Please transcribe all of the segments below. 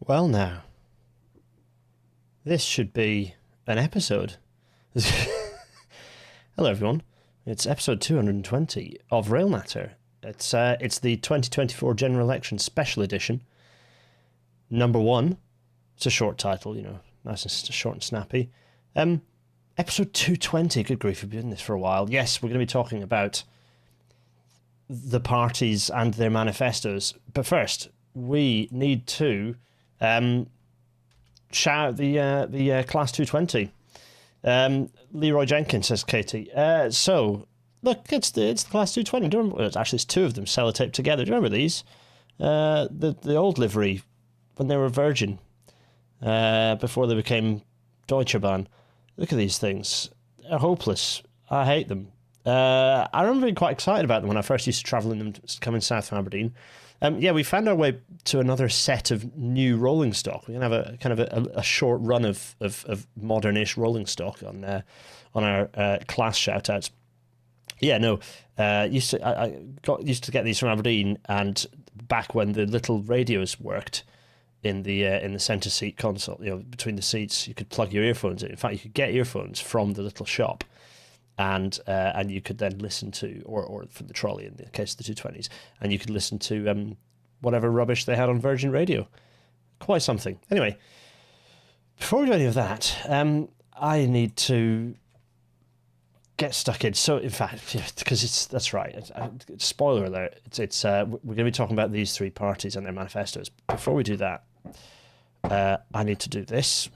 Well, now, this should be an episode. Hello, everyone. It's episode 220 of Rail Matter. It's the 2024 General Election Special Edition. Number 1. It's a short title, nice and short and snappy. Episode 220. Good grief, we've been doing this for a while. Yes, we're going to be talking about the parties and their manifestos. But first, we need to shout out the Class 220. Leroy Jenkins, says Katie. So, look, it's the Class 220. Do you remember? Actually, it's two of them sellotaped together. Do you remember these? The old livery, when they were Virgin, before they became Deutsche Bahn. Look at these things. They're hopeless. I hate them. I remember being quite excited about them when I first used to travel in them, coming south from Aberdeen. We found our way to another set of new rolling stock. We're going to have a kind of a short run of modern-ish rolling stock on our class shout-outs. I got used to get these from Aberdeen, and back when the little radios worked in the centre seat console, between the seats, you could plug your earphones in. In fact, you could get earphones from the little shop, and you could then listen to, or from the trolley in the case of the 220s, and you could listen to whatever rubbish they had on Virgin Radio. Quite something. Anyway, before we do any of that, I need to get stuck in. So, in fact, because that's right. Spoiler alert. It's we're going to be talking about these three parties and their manifestos. Before we do that, I need to do this.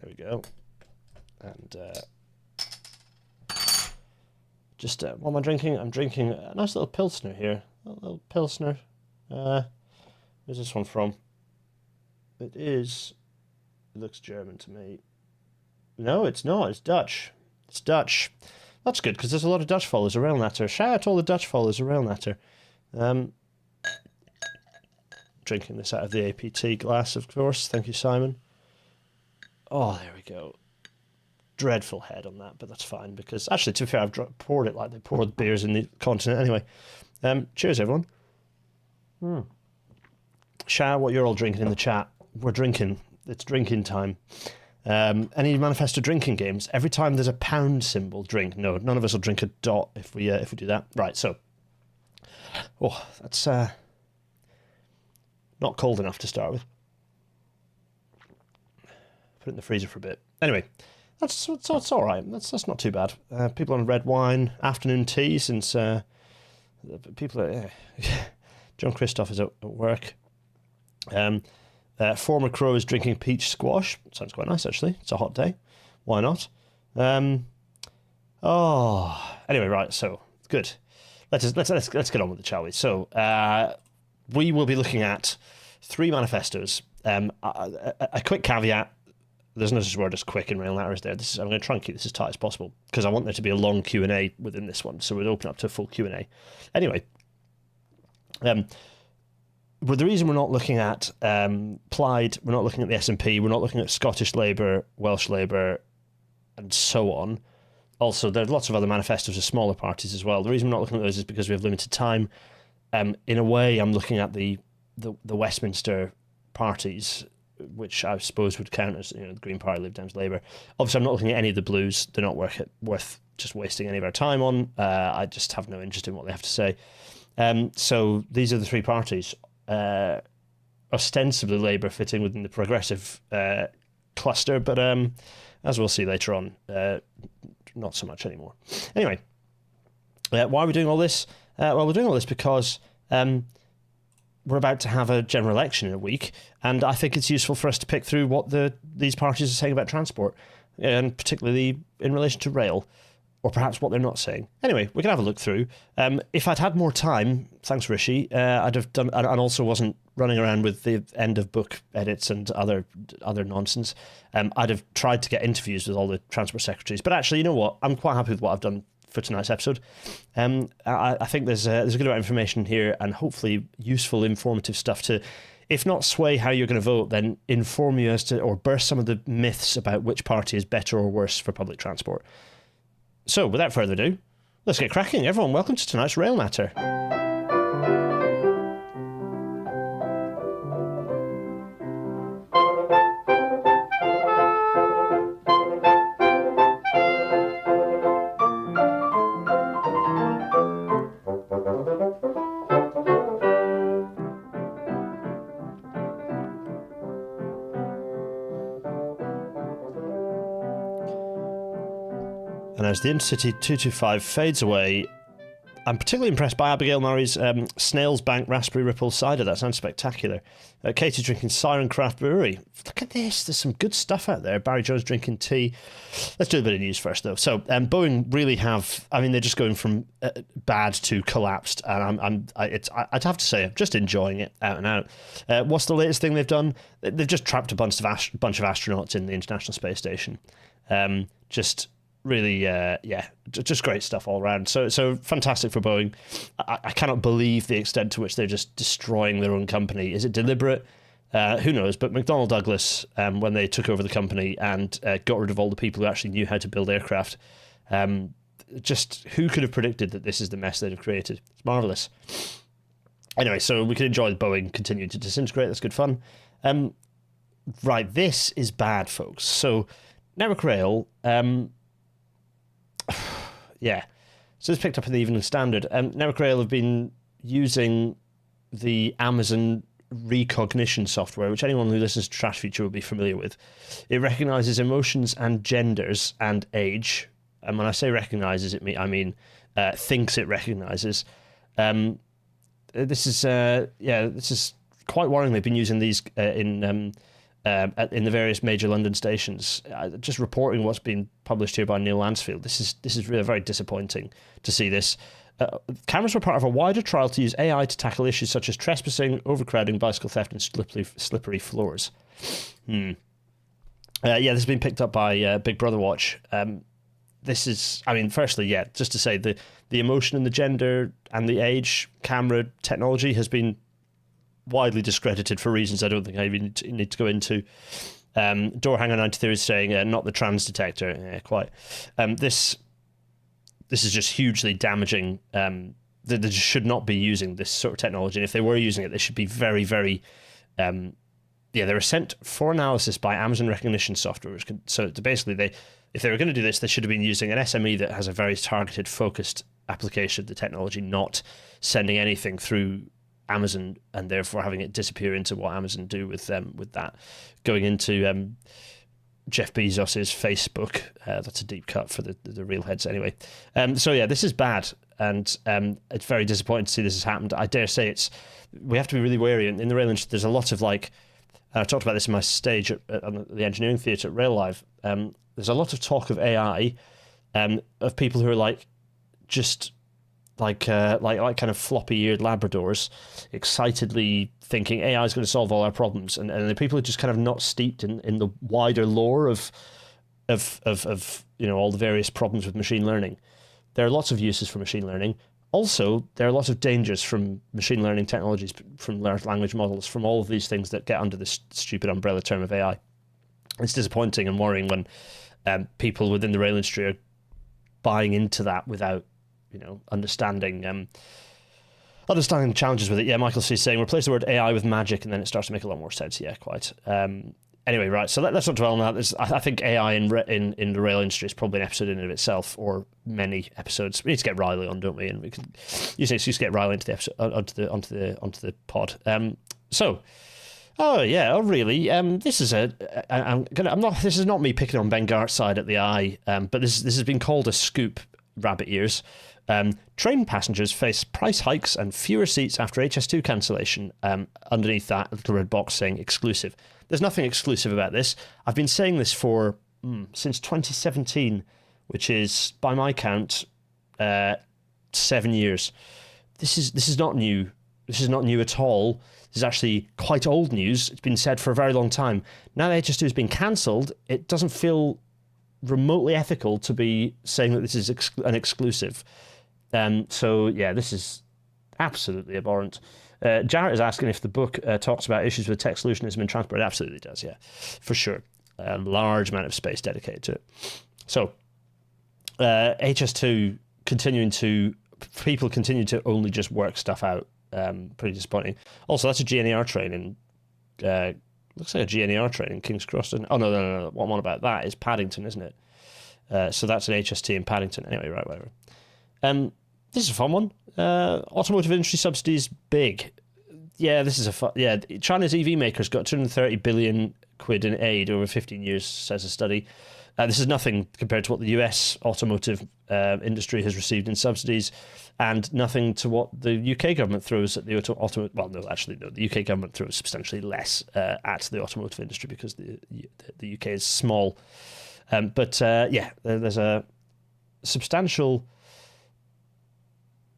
There we go. And just what am I drinking? I'm drinking a nice little Pilsner here. A little Pilsner. Where's this one from? It looks German to me. No, it's not. It's Dutch. It's Dutch. That's good, because there's a lot of Dutch followers of Rail Natter. Shout out to all the Dutch followers of Rail Natter. Drinking this out of the APT glass, of course. Thank you, Simon. Oh, there we go. Dreadful head on that, but that's fine, because actually, to be fair, I've poured it like they poured beers in the continent anyway. Cheers, everyone. Shout out what you're all drinking in the chat. We're drinking. It's drinking time. Any manifesto drinking games? Every time there's a pound symbol, drink. No, none of us will drink a dot if we do that. Right, so. Oh, that's not cold enough to start with. Put it in the freezer for a bit. Anyway, that's all right. That's not too bad. People on red wine, afternoon tea, since people are... John Christoph is at work. Former Crow is drinking peach squash. Sounds quite nice, actually. It's a hot day. Why not? Anyway, right. So good. Let's get on with it, shall we? So we will be looking at three manifestos. A quick caveat. There's no such word as quick in Rail Natter, is there? I'm going to try and keep this as tight as possible, because I want there to be a long Q&A within this one, so we'll open up to a full Q&A. Anyway, but the reason we're not looking at Plaid, we're not looking at the SNP, we're not looking at Scottish Labour, Welsh Labour, and so on. Also, there are lots of other manifestos of smaller parties as well. The reason we're not looking at those is because we have limited time. In a way, I'm looking at the Westminster parties, which I suppose would count as the Green Party, Lib Dems, Labour. Obviously, I'm not looking at any of the Blues. They're not worth just wasting any of our time on. I just have no interest in what they have to say. So these are the three parties. Ostensibly Labour fitting within the progressive cluster, but as we'll see later on, not so much anymore. Anyway, why are we doing all this? Well, we're doing all this because we're about to have a general election in a week, and I think it's useful for us to pick through what these parties are saying about transport, and particularly in relation to rail, or perhaps what they're not saying. Anyway, we can have a look through. If I'd had more time, thanks Rishi, I'd have done, and also wasn't running around with the end of book edits and other nonsense. I'd have tried to get interviews with all the transport secretaries. But actually, you know what? I'm quite happy with what I've done for tonight's episode. I think there's a good amount of information here, and hopefully useful, informative stuff to, if not sway how you're going to vote, then inform you as to, or burst some of the myths about which party is better or worse for public transport. So, without further ado, Let's get cracking. Everyone, welcome to tonight's Rail Matter. And as the Intercity 225 fades away, I'm particularly impressed by Abigail Murray's Snails Bank Raspberry Ripple Cider. That sounds spectacular. Katie drinking Siren Craft Brewery. Look at this. There's some good stuff out there. Barry Jones drinking tea. Let's do a bit of news first, though. So Boeing really have... I mean, they're just going from bad to collapsed. And I'd have to say, I'm just enjoying it out and out. What's the latest thing they've done? They've just trapped a bunch of astronauts in the International Space Station. Really, just great stuff all around. So fantastic for Boeing. I cannot believe the extent to which they're just destroying their own company. Is it deliberate? Who knows? But McDonnell Douglas, when they took over the company and got rid of all the people who actually knew how to build aircraft, just who could have predicted that this is the mess they'd have created? It's marvellous. Anyway, so we can enjoy Boeing continuing to disintegrate. That's good fun. Right, this is bad, folks. So Network Rail... yeah, so it's picked up in the Evening Standard. Network Rail have been using the Amazon recognition software, which anyone who listens to Trash Future will be familiar with. It recognises emotions and genders and age. And when I say recognises, I mean thinks it recognises. This is quite worrying. They've been using these in the various major London stations. Just reporting what's been published here by Neil Lansfield. This is really very disappointing to see this. Cameras were part of a wider trial to use AI to tackle issues such as trespassing, overcrowding, bicycle theft, and slippery floors. This has been picked up by Big Brother Watch. This is, I mean, firstly, just to say the emotion and the gender and the age camera technology has been widely discredited for reasons I don't think I even need to go into. Doorhanger 93 is saying not the trans detector. Yeah, quite. This is just hugely damaging. They just should not be using this sort of technology. And if they were using it, they should be very, very... they were sent for analysis by Amazon recognition software. Basically, if they were going to do this, they should have been using an SME that has a very targeted, focused application of the technology, not sending anything through Amazon and therefore having it disappear into what Amazon do with that, going into Jeff Bezos's Facebook. That's a deep cut for the real heads anyway. This is bad, and it's very disappointing to see this has happened. I dare say we have to be really wary. In the rail industry, there's a lot of I talked about this in my stage at the engineering theatre at Rail Live. There's a lot of talk of AI, of people who are just like kind of floppy-eared Labradors, excitedly thinking AI is going to solve all our problems, and the people are just kind of not steeped in the wider lore of all the various problems with machine learning. There are lots of uses for machine learning. Also, there are lots of dangers from machine learning technologies, from large language models, from all of these things that get under this stupid umbrella term of AI. It's disappointing and worrying when people within the rail industry are buying into that without understanding the challenges with it. Yeah, Michael C is saying replace the word AI with magic, and then it starts to make a lot more sense. Yeah, quite. Anyway, right. So let's not dwell on that. I think AI in the rail industry is probably an episode in and of itself, or many episodes. We need to get Riley on, don't we? And we can use an excuse to get Riley into the episode, onto the pod. This is this is not me picking on Ben Gart's side at the eye, but this has been called a scoop. Rabbit ears. Train passengers face price hikes and fewer seats after HS2 cancellation. Underneath that, a little red box saying exclusive. There's nothing exclusive about this. I've been saying this for since 2017, which is, by my count, 7 years. This is not new. This is not new at all. This is actually quite old news. It's been said for a very long time. Now that HS2 has been cancelled, it doesn't feel remotely ethical to be saying that this is an exclusive. This is absolutely abhorrent. Jarrett is asking if the book talks about issues with tech solutionism and transport. It absolutely does, yeah, for sure. A large amount of space dedicated to it. So, HS2 people continue to only just work stuff out. Pretty disappointing. Also, that's a GNER train in looks like a GNER train in King's Cross. Oh no. What I'm on about that is Paddington, isn't it? So that's an HST in Paddington. Anyway, right, whatever. This is a fun one. Automotive industry subsidies big. Yeah, this is China's EV makers got 230 billion quid in aid over 15 years, says a study. This is nothing compared to what the US automotive industry has received in subsidies, and nothing to what the UK government throws at the automotive. Well, no, actually, no. The UK government throws substantially less at the automotive industry because the UK is small. There's a substantial.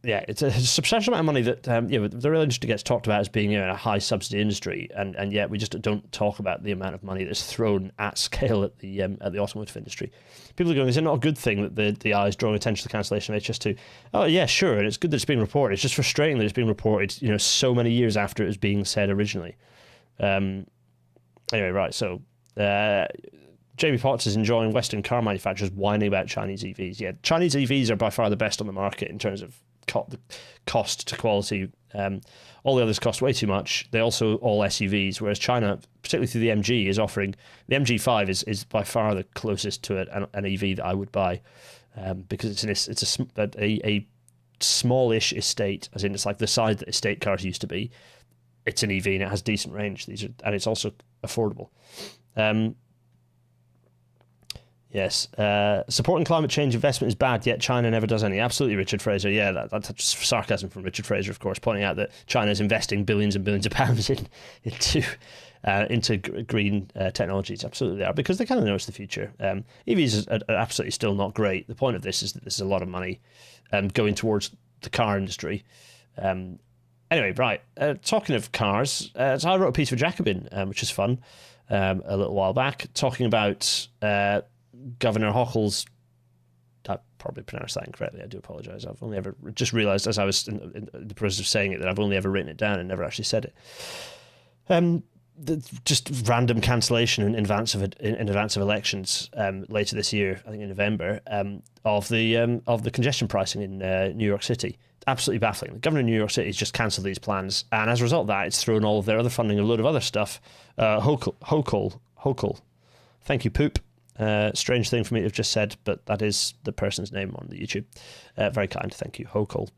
Yeah, it's a substantial amount of money that the real industry gets talked about as being a high subsidy industry, and yet we just don't talk about the amount of money that's thrown at scale at the automotive industry. People are going, is it not a good thing that the eye is drawing attention to the cancellation of HS2? Oh yeah, sure, and it's good that it's being reported. It's just frustrating that it's being reported, so many years after it was being said originally. Anyway, right, so Jamie Potts is enjoying Western car manufacturers whining about Chinese EVs. Yeah, Chinese EVs are by far the best on the market in terms of the cost to quality. All the others cost way too much. They also all SUVs, whereas China, particularly through the MG, is offering the MG5 is by far the closest to an EV that I would buy, because it's a smallish estate, as in it's like the size that estate cars used to be. It's an EV and it has decent range. And it's also affordable. Yes, supporting climate change investment is bad, yet China never does any. Absolutely, Richard Fraser. Yeah, that's sarcasm from Richard Fraser, of course, pointing out that China is investing billions and billions of pounds into green technologies. Absolutely, they are, because they kind of know it's the future. EVs are absolutely still not great. The point of this is that this is a lot of money going towards the car industry. Anyway, right, talking of cars, so I wrote a piece for Jacobin, which is fun, a little while back, talking about Governor Hochul's, I probably pronounced that incorrectly, I do apologise. I've only ever just realised as I was in the process of saying it that I've only ever written it down and never actually said it. Just random cancellation in advance of elections later this year, I think in November, of the congestion pricing in New York City. Absolutely baffling. The governor of New York City has just cancelled these plans, and as a result of that, it's thrown all of their other funding, a load of other stuff. Hochul. Thank you, Poop. Strange thing for me to have just said, but that is the person's name on the YouTube. Very kind, thank you, Hochul.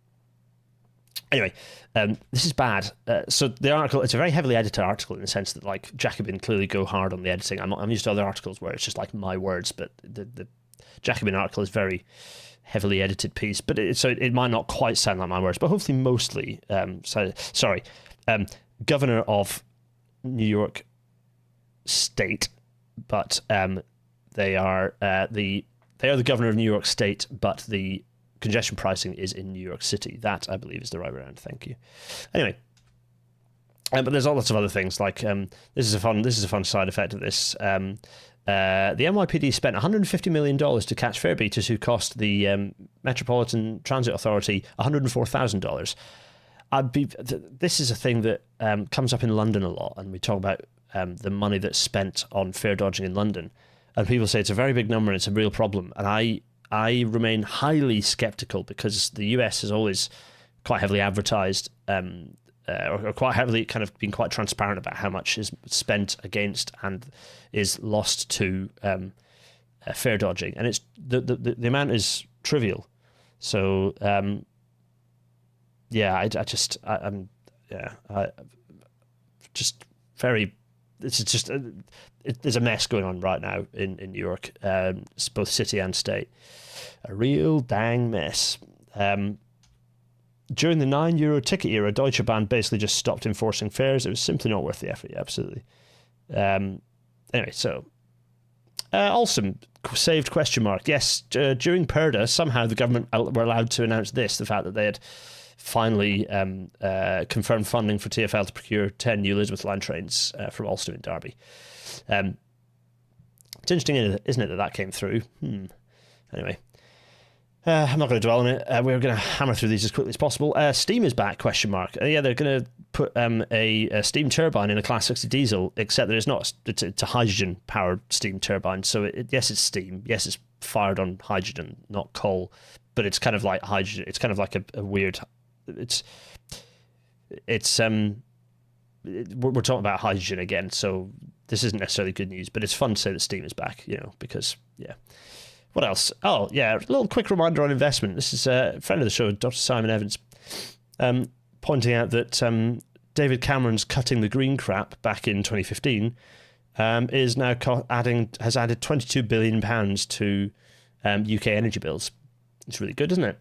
Anyway, this is bad. So the article, it's a very heavily edited article in the sense that, like, Jacobin clearly go hard on the editing. I'm used to other articles where it's just like my words, but the Jacobin article is very heavily edited piece, but it might not quite sound like my words, but hopefully mostly. Governor of New York State, but they are the governor of New York State, but the congestion pricing is in New York City. That, I believe, is the right way around. Thank you. Anyway, but there's lots of other things. Like this is a fun side effect of this. The NYPD spent $150 million to catch fare beaters who cost the Metropolitan Transit Authority $104,000. This is a thing that comes up in London a lot, and we talk about the money that's spent on fare dodging in London, and people say it's a very big number and it's a real problem. And I remain highly skeptical, because the US has always quite heavily advertised or quite heavily kind of been quite transparent about how much is spent against and is lost to fare dodging, and it's the amount is trivial. So I'm just very. It's just there's a mess going on right now in New York, both city and state. A real dang mess. During the €9 ticket era, Deutsche Bahn basically just stopped enforcing fares. It was simply not worth the effort. Yeah, absolutely. Anyway, so Alstom saved ? Yes, during PERDA, somehow the government were allowed to announce the fact that they had finally confirmed funding for TfL to procure 10 new Elizabeth line trains from Alstom in Derby. It's interesting, isn't it, that came through? Anyway. I'm not going to dwell on it. We're going to hammer through these as quickly as possible. Steam is back, question mark. Yeah, they're going to put a steam turbine in a Class 60 diesel, except that it's not. It's a hydrogen-powered steam turbine. So, yes, it's steam. Yes, it's fired on hydrogen, not coal. But it's kind of like hydrogen. It's kind of like a weird... We're talking about hydrogen again, so this isn't necessarily good news, but it's fun to say that steam is back, because, yeah. What else? Oh, yeah, a little quick reminder on investment. This is a friend of the show, Dr. Simon Evans, pointing out that David Cameron's cutting the green crap back in 2015 is now has added £22 billion to UK energy bills. It's really good, isn't it?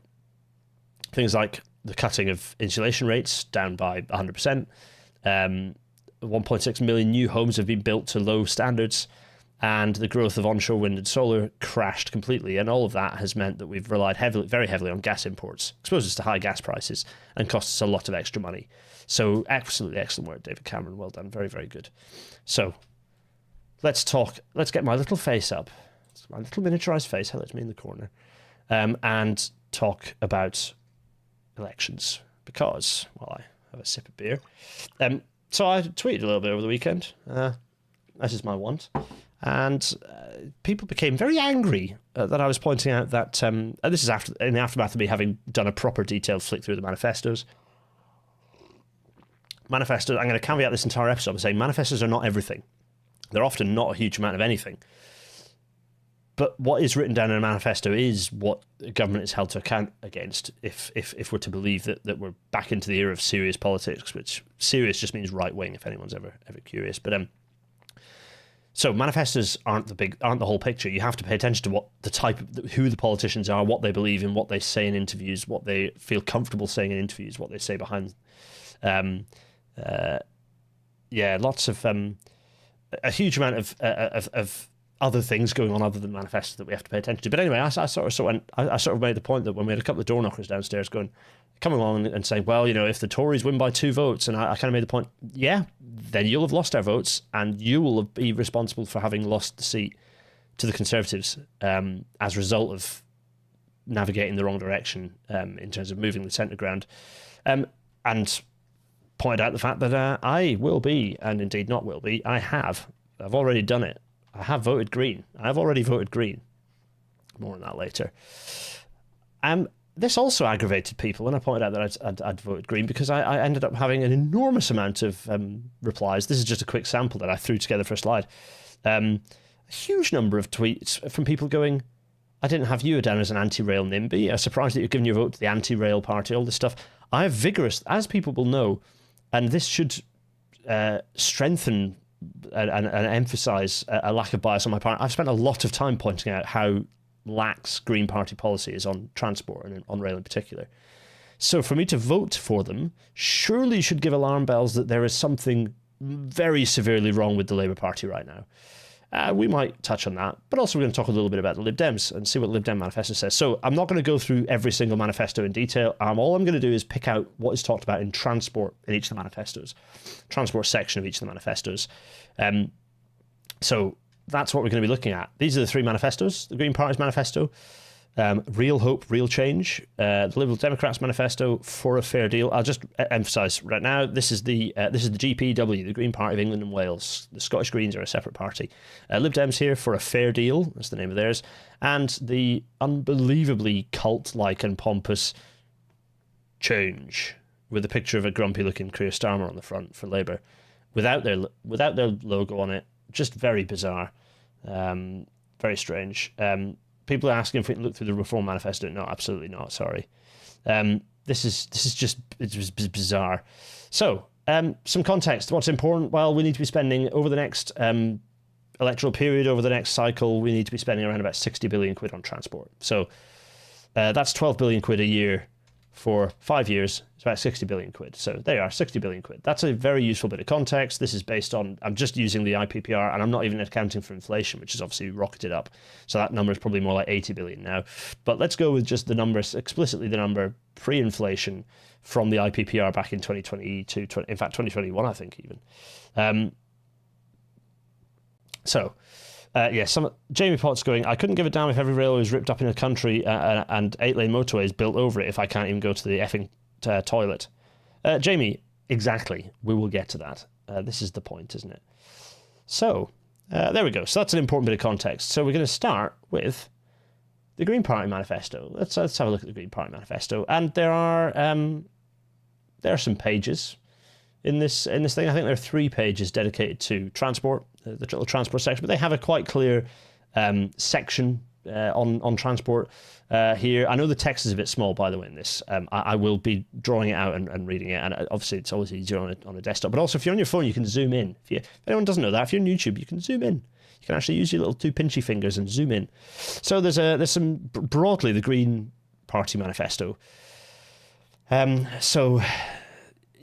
Things like the cutting of insulation rates down by 100%. 1.6 million new homes have been built to low standards, and the growth of onshore wind and solar crashed completely. And all of that has meant that we've relied very heavily on gas imports, exposed us to high gas prices, and cost us a lot of extra money. So absolutely excellent work, David Cameron. Well done. Very, very good. So let's talk. Let's get my little face up. My little miniaturized face. Hello, it's me in the corner. And talk about elections, because, well, I have a sip of beer. So I tweeted a little bit over the weekend, as is my want, and people became very angry that I was pointing out that, this is in the aftermath of me having done a proper detailed flick through the manifestos. Manifestos, I'm going to caveat this entire episode by saying manifestos are not everything. They're often not a huge amount of anything. But what is written down in a manifesto is what the government is held to account against, if we're to believe that we're back into the era of serious politics, which serious just means right wing, if anyone's ever curious. But so manifestos aren't the whole picture. You have to pay attention to what who the politicians are, what they believe in, what they say in interviews, what they feel comfortable saying in interviews, what they say behind. Lots of a huge amount of other things going on other than manifesto that we have to pay attention to. But anyway, I sort of made the point that when we had a couple of door knockers downstairs coming along and saying, well, if the Tories win by 2 votes, and I kind of made the point, yeah, then you'll have lost our votes, and you will be responsible for having lost the seat to the Conservatives as a result of navigating the wrong direction in terms of moving the centre ground, and pointed out the fact that I will be, and indeed not will be, I've already done it. I have voted Green. I've already voted Green. More on that later. This also aggravated people when I pointed out that I'd voted Green, because I ended up having an enormous amount of replies. This is just a quick sample that I threw together for a slide. A huge number of tweets from people going, I didn't have you down as an anti-rail NIMBY. I'm surprised that you're giving your vote to the anti-rail party, all this stuff. I have vigorous, as people will know, and this should strengthen and emphasise a lack of bias on my part. I've spent a lot of time pointing out how lax Green Party policy is on transport and on rail in particular. So for me to vote for them surely should give alarm bells that there is something very severely wrong with the Labour Party right now. We might touch on that, but also we're going to talk a little bit about the Lib Dems and see what the Lib Dem manifesto says. So I'm not going to go through every single manifesto in detail. All I'm going to do is pick out what is talked about in transport in each of the manifestos, transport section of each of the manifestos. So that's what we're going to be looking at. These are the 3 manifestos: the Green Party's manifesto, Real Hope, Real Change, the Liberal Democrats manifesto, For a Fair Deal. I'll just emphasise right now, this is the GPW, the Green Party of England and Wales. The Scottish Greens are a separate party. Lib Dem's here, For a Fair Deal, that's the name of theirs, and the unbelievably cult-like and pompous Change, with a picture of a grumpy-looking Keir Starmer on the front for Labour, without their logo on it. Just very bizarre, very strange. People are asking if we can look through the Reform Manifesto. No, absolutely not. Sorry. This is just, it's just bizarre. So, some context. What's important? Well, we need to be spending over the next electoral period, over the next cycle, we need to be spending around about 60 billion quid on transport. So that's 12 billion quid a year for 5 years. It's about 60 billion quid. So there you are, 60 billion quid. That's a very useful bit of context. This is based on, I'm just using the IPPR, and I'm not even accounting for inflation, which has obviously rocketed up. So that number is probably more like 80 billion now. But let's go with just the numbers, explicitly the number pre-inflation from the IPPR back in 2022, in fact 2021, I think even. Yeah, Jamie Potts going, I couldn't give a damn if every railway was ripped up in a country and 8-lane motorways built over it if I can't even go to the effing toilet. Jamie, exactly. We will get to that. This is the point, isn't it? So, there we go. So that's an important bit of context. So we're going to start with the Green Party manifesto. Let's have a look at the Green Party manifesto. And there are some pages in this thing. I think there are 3 pages dedicated to transport, the little transport section, but they have a quite clear section on transport here. I know the text is a bit small, by the way, in this. I will be drawing it out and reading it, and obviously it's always easier on a desktop. But also, if you're on your phone, you can zoom in. If anyone doesn't know that, if you're on YouTube, you can zoom in. You can actually use your little 2 pinchy fingers and zoom in. So there's some broadly the Green Party manifesto.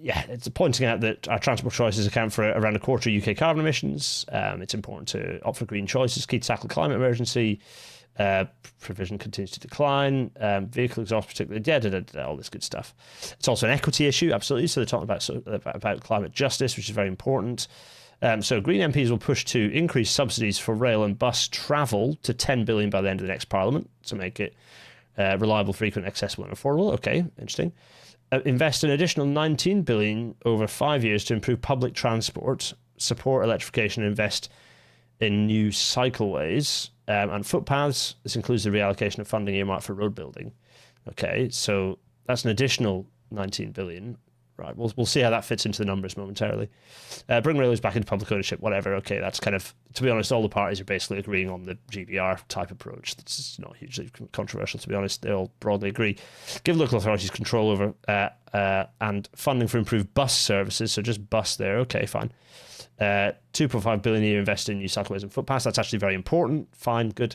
Yeah, it's pointing out that our transport choices account for around a quarter of UK carbon emissions. It's important to opt for green choices, key to tackle climate emergency. Provision continues to decline. Vehicle exhaust, particularly, all this good stuff. It's also an equity issue, absolutely. So they're talking about climate justice, which is very important. So Green MPs will push to increase subsidies for rail and bus travel to 10 billion by the end of the next Parliament to make it reliable, frequent, accessible, and affordable. Okay, interesting. Invest an additional 19 billion over 5 years to improve public transport, support electrification, and invest in new cycleways and footpaths. This includes the reallocation of funding earmarked for road building. Okay, so that's an additional 19 billion. Right, we'll see how that fits into the numbers momentarily. Bring railways back into public ownership, whatever. Okay, that's kind of, to be honest, all the parties are basically agreeing on the GBR type approach. That's not hugely controversial, to be honest. They all broadly agree. Give local authorities control over and funding for improved bus services. So just bus there. Okay, fine. 2.5 billion a year invested in new cycleways and footpaths. That's actually very important. Fine, good.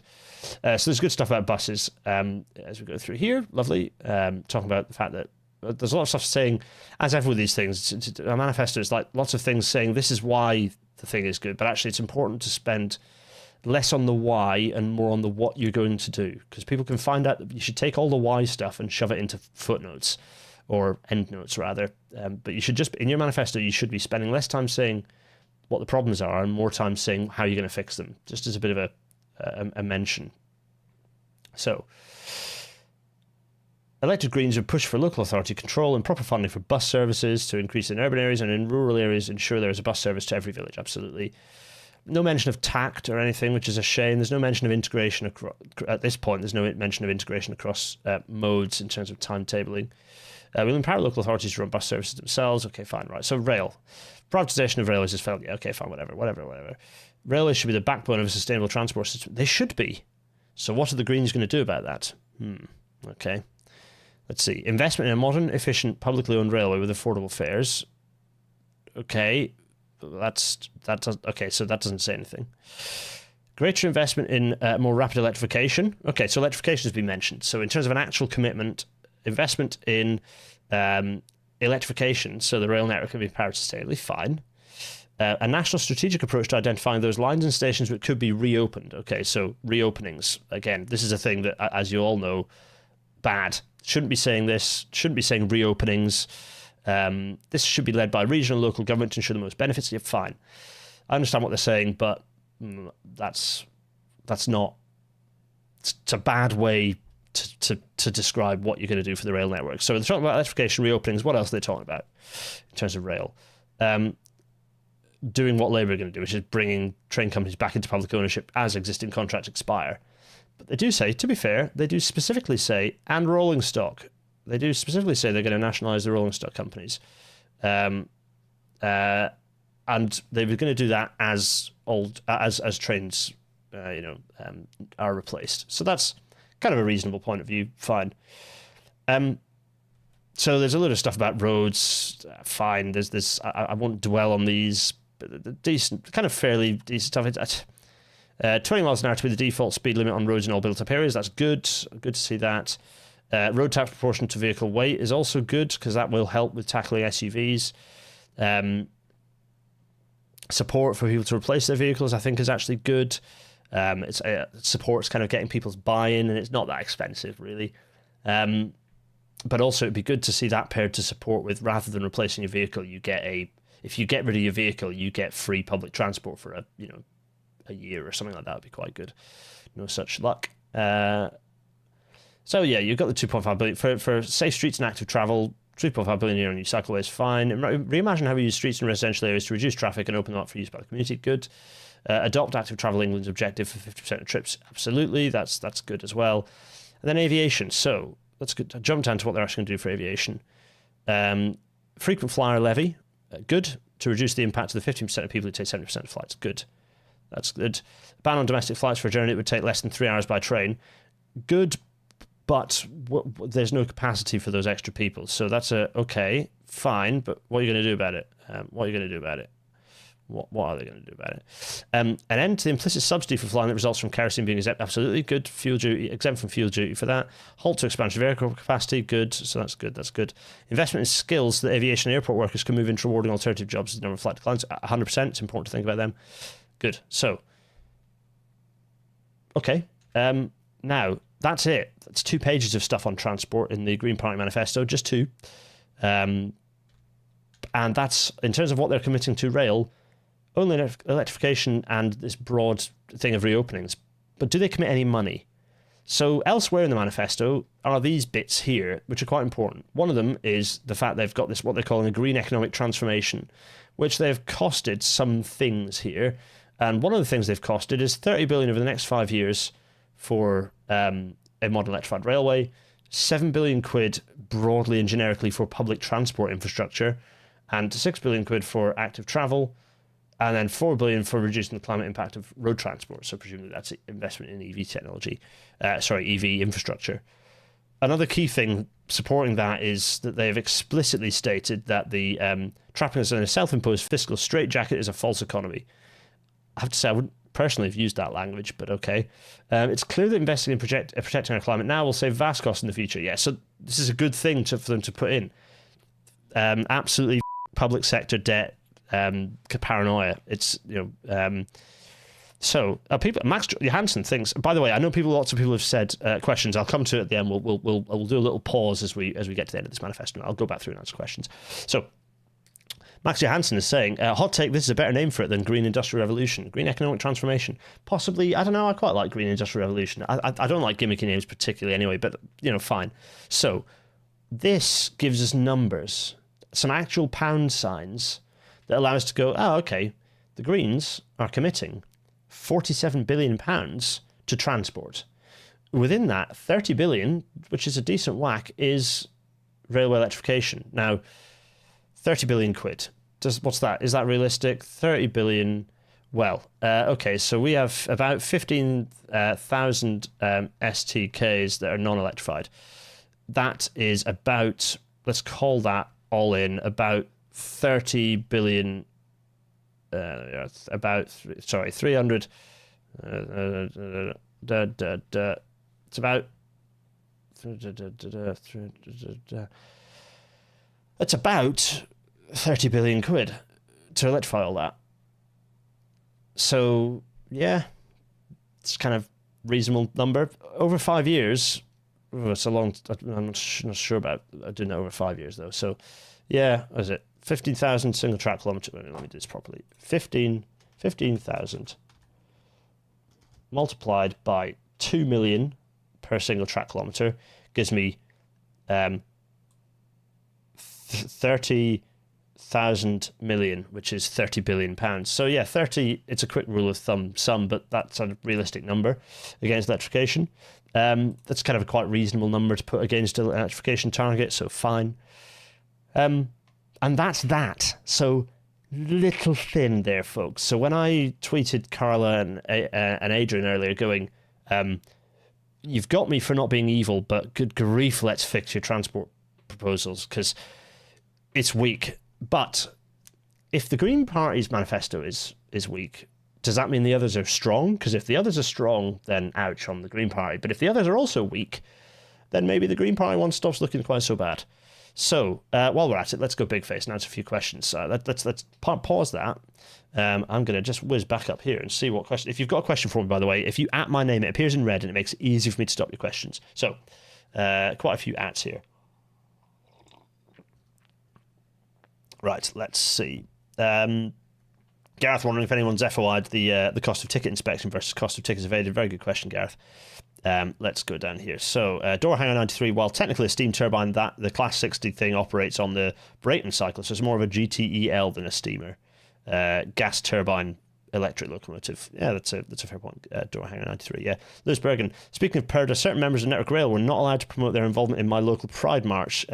So there's good stuff about buses as we go through here. Lovely. Talking about the fact that there's a lot of stuff saying, as ever with these things, a manifesto is like lots of things saying this is why the thing is good, but actually it's important to spend less on the why and more on the what you're going to do, because people can find out that you should take all the why stuff and shove it into footnotes or endnotes rather. But you should just, in your manifesto, you should be spending less time saying what the problems are and more time saying how you're going to fix them, just as a bit of a mention. So, elected Greens would push for local authority control and proper funding for bus services to increase in urban areas, and in rural areas ensure there is a bus service to every village. Absolutely. No mention of TACT or anything, which is a shame. There's no mention of integration at this point. There's no mention of integration across modes in terms of timetabling. We'll empower local authorities to run bus services themselves. Okay, fine, right. So rail. Privatisation of railways has failed. Yeah, okay, fine, whatever. Railways should be the backbone of a sustainable transport system. They should be. So what are the Greens going to do about that? Okay. Let's see. Investment in a modern, efficient, publicly owned railway with affordable fares. Okay, so that doesn't say anything. Greater investment in more rapid electrification. Okay, so electrification has been mentioned. So in terms of an actual commitment, investment in electrification, so the rail network can be powered sustainably, fine. A national strategic approach to identifying those lines and stations that could be reopened. Okay, so reopenings. Again, this is a thing that, as you all know, bad. Shouldn't be saying this, shouldn't be saying reopenings. This should be led by regional and local government to ensure the most benefits. Yeah, fine. I understand what they're saying, but that's not... It's a bad way to describe what you're going to do for the rail network. So they're talking about electrification, reopenings. What else are they talking about in terms of rail? Doing what Labour are going to do, which is bringing train companies back into public ownership as existing contracts expire. But they do say, to be fair, they do specifically say, and rolling stock. They do specifically say they're going to nationalise the rolling stock companies. And they're going to do that as trains, are replaced. So that's kind of a reasonable point of view. Fine. So there's a lot of stuff about roads. Fine. There's this. I won't dwell on these. But the decent, kind of fairly decent stuff. 20 miles an hour to be the default speed limit on roads in all built-up areas. That's good. Good to see that. Road tax proportion to vehicle weight is also good because that will help with tackling SUVs. Support for people to replace their vehicles, I think, is actually good. It supports kind of getting people's buy-in, and it's not that expensive, really. But also, it'd be good to see that paired to support with, rather than replacing your vehicle, if you get rid of your vehicle, you get free public transport for a year or something like that would be quite good. No such luck. So yeah, you've got the 2.5 billion for safe streets and active travel. 3.5 billion a year on new cycleways, fine. Reimagine how we use streets in residential areas to reduce traffic and open them up for use by the community, good. Adopt active travel England's objective for 50% of trips, absolutely, that's good as well. And then aviation, so let's jump down to what they're actually going to do for aviation. Frequent flyer levy, good, to reduce the impact of the 15% of people who take 70% of flights, good. That's good. Ban on domestic flights for a journey that would take less than 3 hours by train, good. But there's no capacity for those extra people. So that's okay, fine, but what are you going to do about it? What are they going to do about it? An end to the implicit subsidy for flying that results from kerosene being exempt, absolutely, good. Fuel duty, exempt from fuel duty for that. Halt to expansion of aircraft capacity, good. So that's good. Investment in skills that aviation and airport workers can move into rewarding alternative jobs as the number of flight declines, 100%. It's important to think about them. Good. So, okay. Now, that's it. That's 2 pages of stuff on transport in the Green Party manifesto, just 2. And that's, in terms of what they're committing to rail, only electrification and this broad thing of reopenings. But do they commit any money? So elsewhere in the manifesto are these bits here, which are quite important. One of them is the fact they've got this, what they're calling a green economic transformation, which they've costed some things here. And one of the things they've costed is 30 billion over the next 5 years for a modern electrified railway, 7 billion quid broadly and generically for public transport infrastructure, and 6 billion quid for active travel, and then 4 billion for reducing the climate impact of road transport. So presumably that's investment in EV technology, EV infrastructure. Another key thing supporting that is that they have explicitly stated that the trapping us in a self-imposed fiscal straitjacket is a false economy. I have to say I wouldn't personally have used that language, but okay. It's clear that investing in protecting our climate now will save vast costs in the future. Yeah, so this is a good thing for them to put in. Absolutely public sector debt paranoia. It's, so people, Max Johansson thinks, by the way, I know lots of people have said questions. I'll come to it at the end. We'll do a little pause as we get to the end of this manifesto, and I'll go back through and answer questions. So Max Johansson is saying, hot take, this is a better name for it than Green Industrial Revolution. Green Economic Transformation. Possibly, I don't know, I quite like Green Industrial Revolution. I don't like gimmicky names particularly anyway, but, fine. So, this gives us numbers, some actual pound signs that allow us to go, okay, the Greens are committing £47 billion to transport. Within that, 30 billion, which is a decent whack, is railway electrification. Now, 30 billion quid. What's that? Is that realistic? 30 billion. Well, okay, so we have about 15,000 STKs that are non-electrified. That is about, let's call that all in, about 30 billion, 300, it's about, it's about 30 billion quid to electrify all that. So, yeah, it's kind of reasonable number. Over 5 years, it's a long, I'm not sure about doing that over 5 years, though. So, yeah, what is it? 15,000 single track kilometre. Let me do this properly. 15,000 multiplied by 2 million per single track kilometre gives me 30,000 million, which is 30 billion pounds. So yeah, 30, it's a quick rule of thumb sum, but that's a realistic number against electrification. That's kind of a quite reasonable number to put against an electrification target, so fine. And that's that. So little thin there, folks. So when I tweeted Carla and Adrian earlier going, you've got me for not being evil, but good grief, let's fix your transport proposals, because it's weak. But if the Green Party's manifesto is weak, does that mean the others are strong? Because if the others are strong, then ouch on the Green Party. But if the others are also weak, then maybe the Green Party one stops looking quite so bad. So while we're at it, let's go big face and answer a few questions. Let's pause that. I'm going to just whiz back up here and see what question. If you've got a question for me, by the way, if you at my name, it appears in red and it makes it easy for me to stop your questions. So quite a few ats here. Right, let's see. Gareth wondering if anyone's FOI'd the cost of ticket inspection versus cost of tickets evaded. Very good question, Gareth. Let's go down here. So, door hanger 93, while technically a steam turbine, that the Class 60 thing operates on the Brayton cycle, so it's more of a GTEL than a steamer. Gas turbine electric locomotive. Yeah, that's a fair point. Door hanger 93. Yeah. Lewis Bergen. Speaking of PERDA, certain members of Network Rail were not allowed to promote their involvement in my local Pride March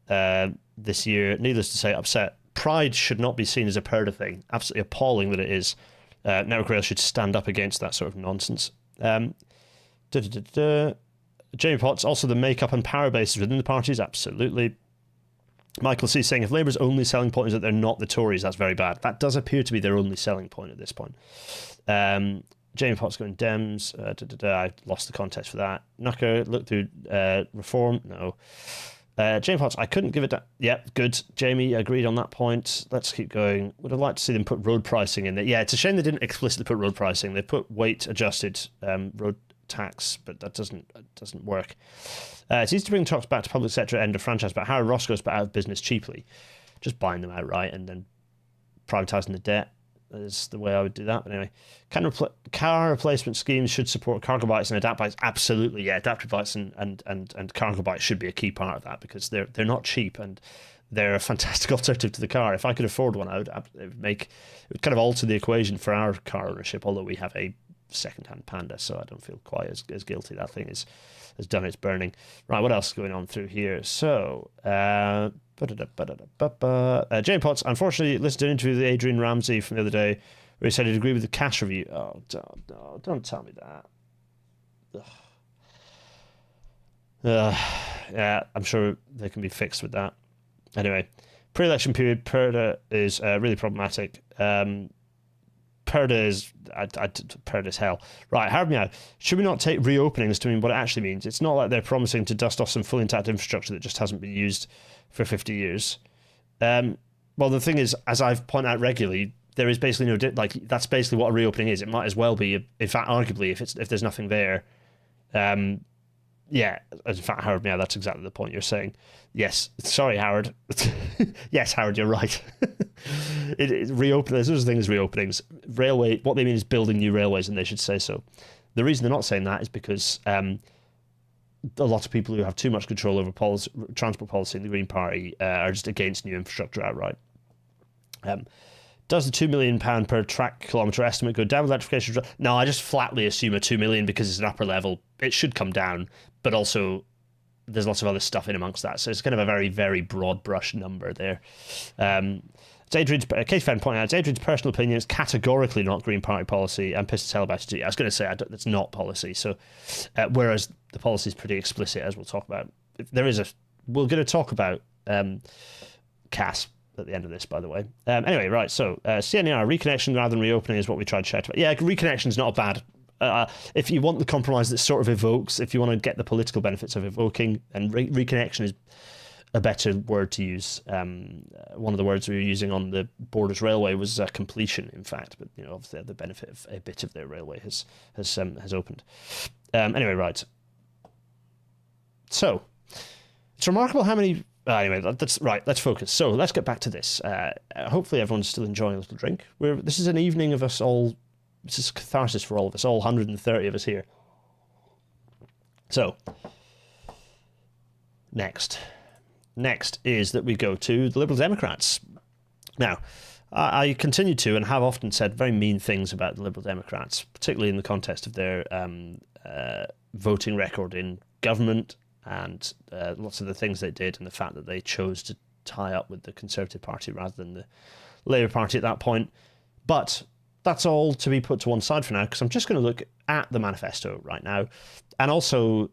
this year. Needless to say, upset. Pride should not be seen as a PERDA thing. Absolutely appalling that it is. Network Rail should stand up against that sort of nonsense. Jamie Potts, also the makeup and power bases within the parties, absolutely. Michael C. saying, if Labour's only selling point is that they're not the Tories, that's very bad. That does appear to be their only selling point at this point. Jamie Potts going Dems. I lost the context for that. Knucker, look through Reform. No. Jamie Potts, I couldn't give it that. Yeah, good. Jamie agreed on that point. Let's keep going. Would have liked to see them put road pricing in there. Yeah, it's a shame they didn't explicitly put road pricing. They put weight adjusted road tax, but that doesn't work. It's easy to bring talks back to public sector end of franchise, but Howard Ross goes back out of business cheaply. Just buying them outright and then privatising the debt is the way I would do that. But anyway, car replacement schemes should support cargo bikes and adapt bikes. Absolutely, yeah. Adaptive bikes and cargo bikes should be a key part of that because they're not cheap and they're a fantastic alternative to the car. If I could afford one, it would kind of alter the equation for our car ownership, although we have a second-hand Panda, so I don't feel quite as guilty. That thing has done its burning. Right, what else is going on through here? So, Jane Potts, unfortunately, listened to an interview with Adrian Ramsey from the other day where he said he'd agree with the cash review. Oh, don't tell me that. Yeah, I'm sure they can be fixed with that. Anyway, pre-election period, PERDA is really problematic. PERDA is hell. Right, hear me out. Should we not take reopenings to mean what it actually means? It's not like they're promising to dust off some fully intact infrastructure that just hasn't been used for 50 years. Well, the thing is, as I've pointed out regularly, there is basically no... that's basically what a reopening is. It might as well be, in fact, arguably, if there's nothing there. Yeah, in fact, Howard, yeah, that's exactly the point you're saying. Yes, sorry, Howard. Yes, Howard, you're right. There's such a thing as reopenings. Railway, what they mean is building new railways, and they should say so. The reason they're not saying that is because a lot of people who have too much control over transport policy in the Green Party are just against new infrastructure outright. Does the £2 million per track kilometre estimate go down with electrification? No, I just flatly assume a 2 million because it's an upper level. It should come down, but also there's lots of other stuff in amongst that. So it's kind of a very, very broad brush number there. Katie Fenn pointing out, it's Adrian's personal opinion. It's categorically not Green Party policy and pissed to tell about it. I was going to say it's not policy. So, whereas the policy is pretty explicit, as we'll talk about. We're going to talk about CAS at the end of this, by the way. Anyway, right, so CNER, reconnection rather than reopening is what we tried to shout about. Yeah, reconnection is not a bad... if you want the compromise that sort of evokes, if you want to get the political benefits of evoking, and reconnection is a better word to use. One of the words we were using on the Borders Railway was completion, in fact, but obviously the benefit of a bit of their railway has opened. Anyway, right. So, it's remarkable how many... anyway, let's focus. So, let's get back to this. Hopefully everyone's still enjoying a little drink. This is an evening of us all... This is catharsis for all of us, all 130 of us here. So, next is that we go to the Liberal Democrats. Now, I continue to and have often said very mean things about the Liberal Democrats, particularly in the context of their voting record in government and lots of the things they did and the fact that they chose to tie up with the Conservative Party rather than the Labour Party at that point. But that's all to be put to one side for now, because I'm just going to look at the manifesto right now. And also,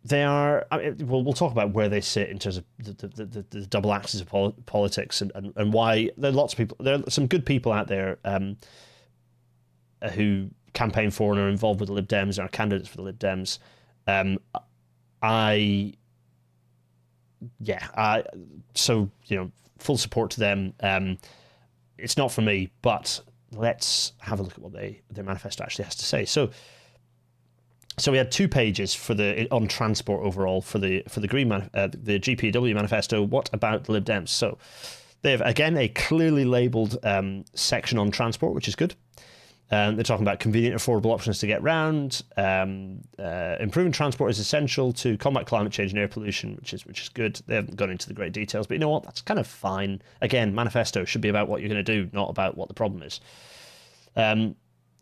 they are... we'll talk about where they sit in terms of the double axis of politics and why there are lots of people... There are some good people out there who campaign for and are involved with the Lib Dems and are candidates for the Lib Dems. So, full support to them. It's not for me, but let's have a look at what their manifesto actually has to say. So we had 2 pages on transport overall for the Green the GPW manifesto. What about the Lib Dems? So They have, again, a clearly labelled section on transport, which is good. They're talking about convenient, affordable options to get round. Improving transport is essential to combat climate change and air pollution, which is good. They haven't gone into the great details, but you know what? That's kind of fine. Again, manifesto should be about what you're going to do, not about what the problem is.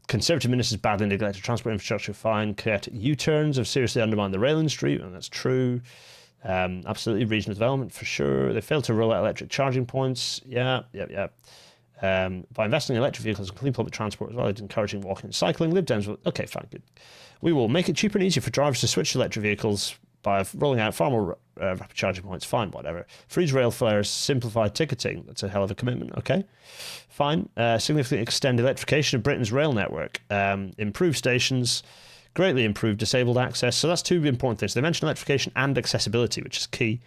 Conservative ministers badly neglected transport infrastructure, fine. Chaotic U-turns have seriously undermined the rail industry, and that's true. Absolutely, regional development for sure. They failed to roll out electric charging points. Yeah. By investing in electric vehicles and clean public transport as well as encouraging walking and cycling, Lib Dems will... Okay, fine, good. We will make it cheaper and easier for drivers to switch to electric vehicles by rolling out far more rapid charging points. Fine, whatever. Freeze rail fares, simplified ticketing. That's a hell of a commitment. Okay, fine. Significantly extend electrification of Britain's rail network. Improve stations. Greatly improve disabled access. So that's two important things. They mentioned electrification and accessibility, which is key.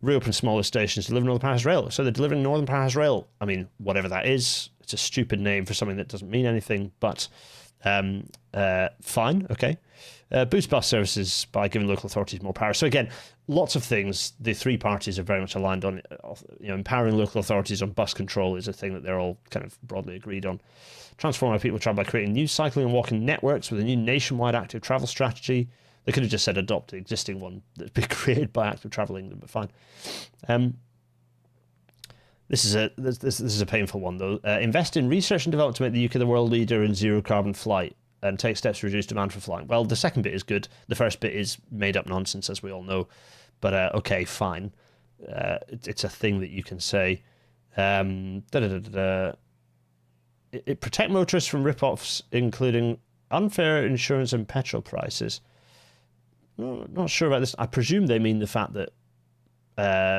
Reopen smaller stations, deliver Northern Paris Rail. So they're delivering Northern Paris Rail. I mean, whatever that is, it's a stupid name for something that doesn't mean anything, but fine, okay. Boost bus services by giving local authorities more power. So again, lots of things the three parties are very much aligned on. You know, empowering local authorities on bus control is a thing that they're all kind of broadly agreed on. Transform how people travel by creating new cycling and walking networks with a new nationwide active travel strategy. They could have just said adopt the existing one that's been created by Active Travel England, but fine. This is a painful one though. Invest in research and development to make the UK the world leader in zero carbon flight and take steps to reduce demand for flying. Well, the second bit is good. The first bit is made up nonsense, as we all know. But okay, fine. It's a thing that you can say. It protect motorists from rip-offs, including unfair insurance and petrol prices. Not sure about this. I presume they mean the fact that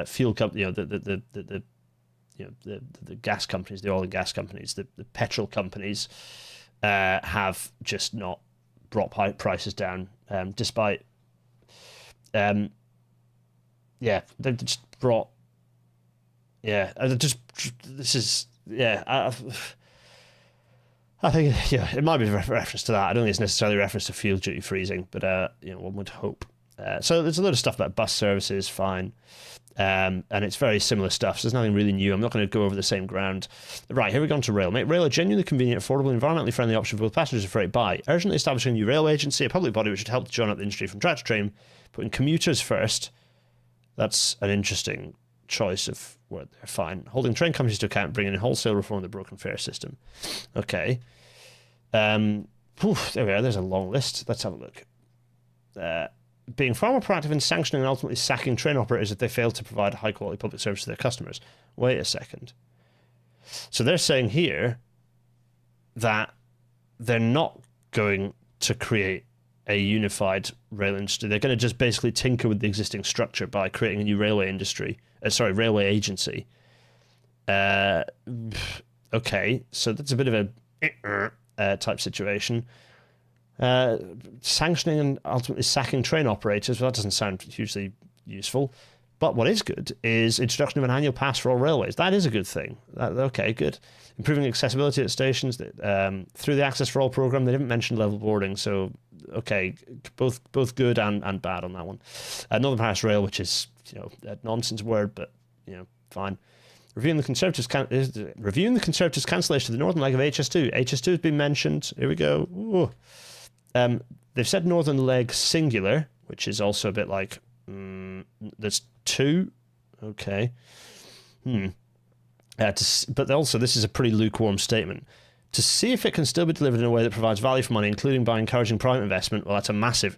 fuel company, the gas companies, the oil and gas companies, the petrol companies, have just not brought prices down, despite, they've just brought, I think, it might be a reference to that. I don't think it's necessarily a reference to fuel duty freezing, but, one would hope. So there's a lot of stuff about bus services, fine. And it's very similar stuff, so there's nothing really new. I'm not going to go over the same ground. Right, here we go on to rail. Make rail a genuinely convenient, affordable, environmentally friendly option for both passengers and freight by urgently establishing a new rail agency, a public body which should help to join up the industry from track to train, putting commuters first. That's an interesting choice of word there. Fine. Holding train companies to account, bringing in wholesale reform of the broken fare system. Okay. There we are. There's a long list. Let's have a look. Being far more proactive in sanctioning and ultimately sacking train operators if they fail to provide a high-quality public service to their customers. Wait a second. So they're saying here that they're not going to create a unified rail industry. They're going to just basically tinker with the existing structure by creating a new railway agency. Okay, so that's a bit of a type situation. Sanctioning and ultimately sacking train operators, well, that doesn't sound hugely useful. But what is good is introduction of an annual pass for all railways. That is a good thing. Okay, good. Improving accessibility at stations through the Access for All programme. They didn't mention level boarding, so okay, both good and bad on that one. Northern Paris Rail, which is a nonsense word, but fine. Reviewing the Conservatives' cancellation of the northern leg of HS2. HS2 has been mentioned. Here we go. Ooh. They've said northern leg singular, which is also a bit like there's two. Okay. But also, this is a pretty lukewarm statement. To see if it can still be delivered in a way that provides value for money, including by encouraging private investment, well, that's a massive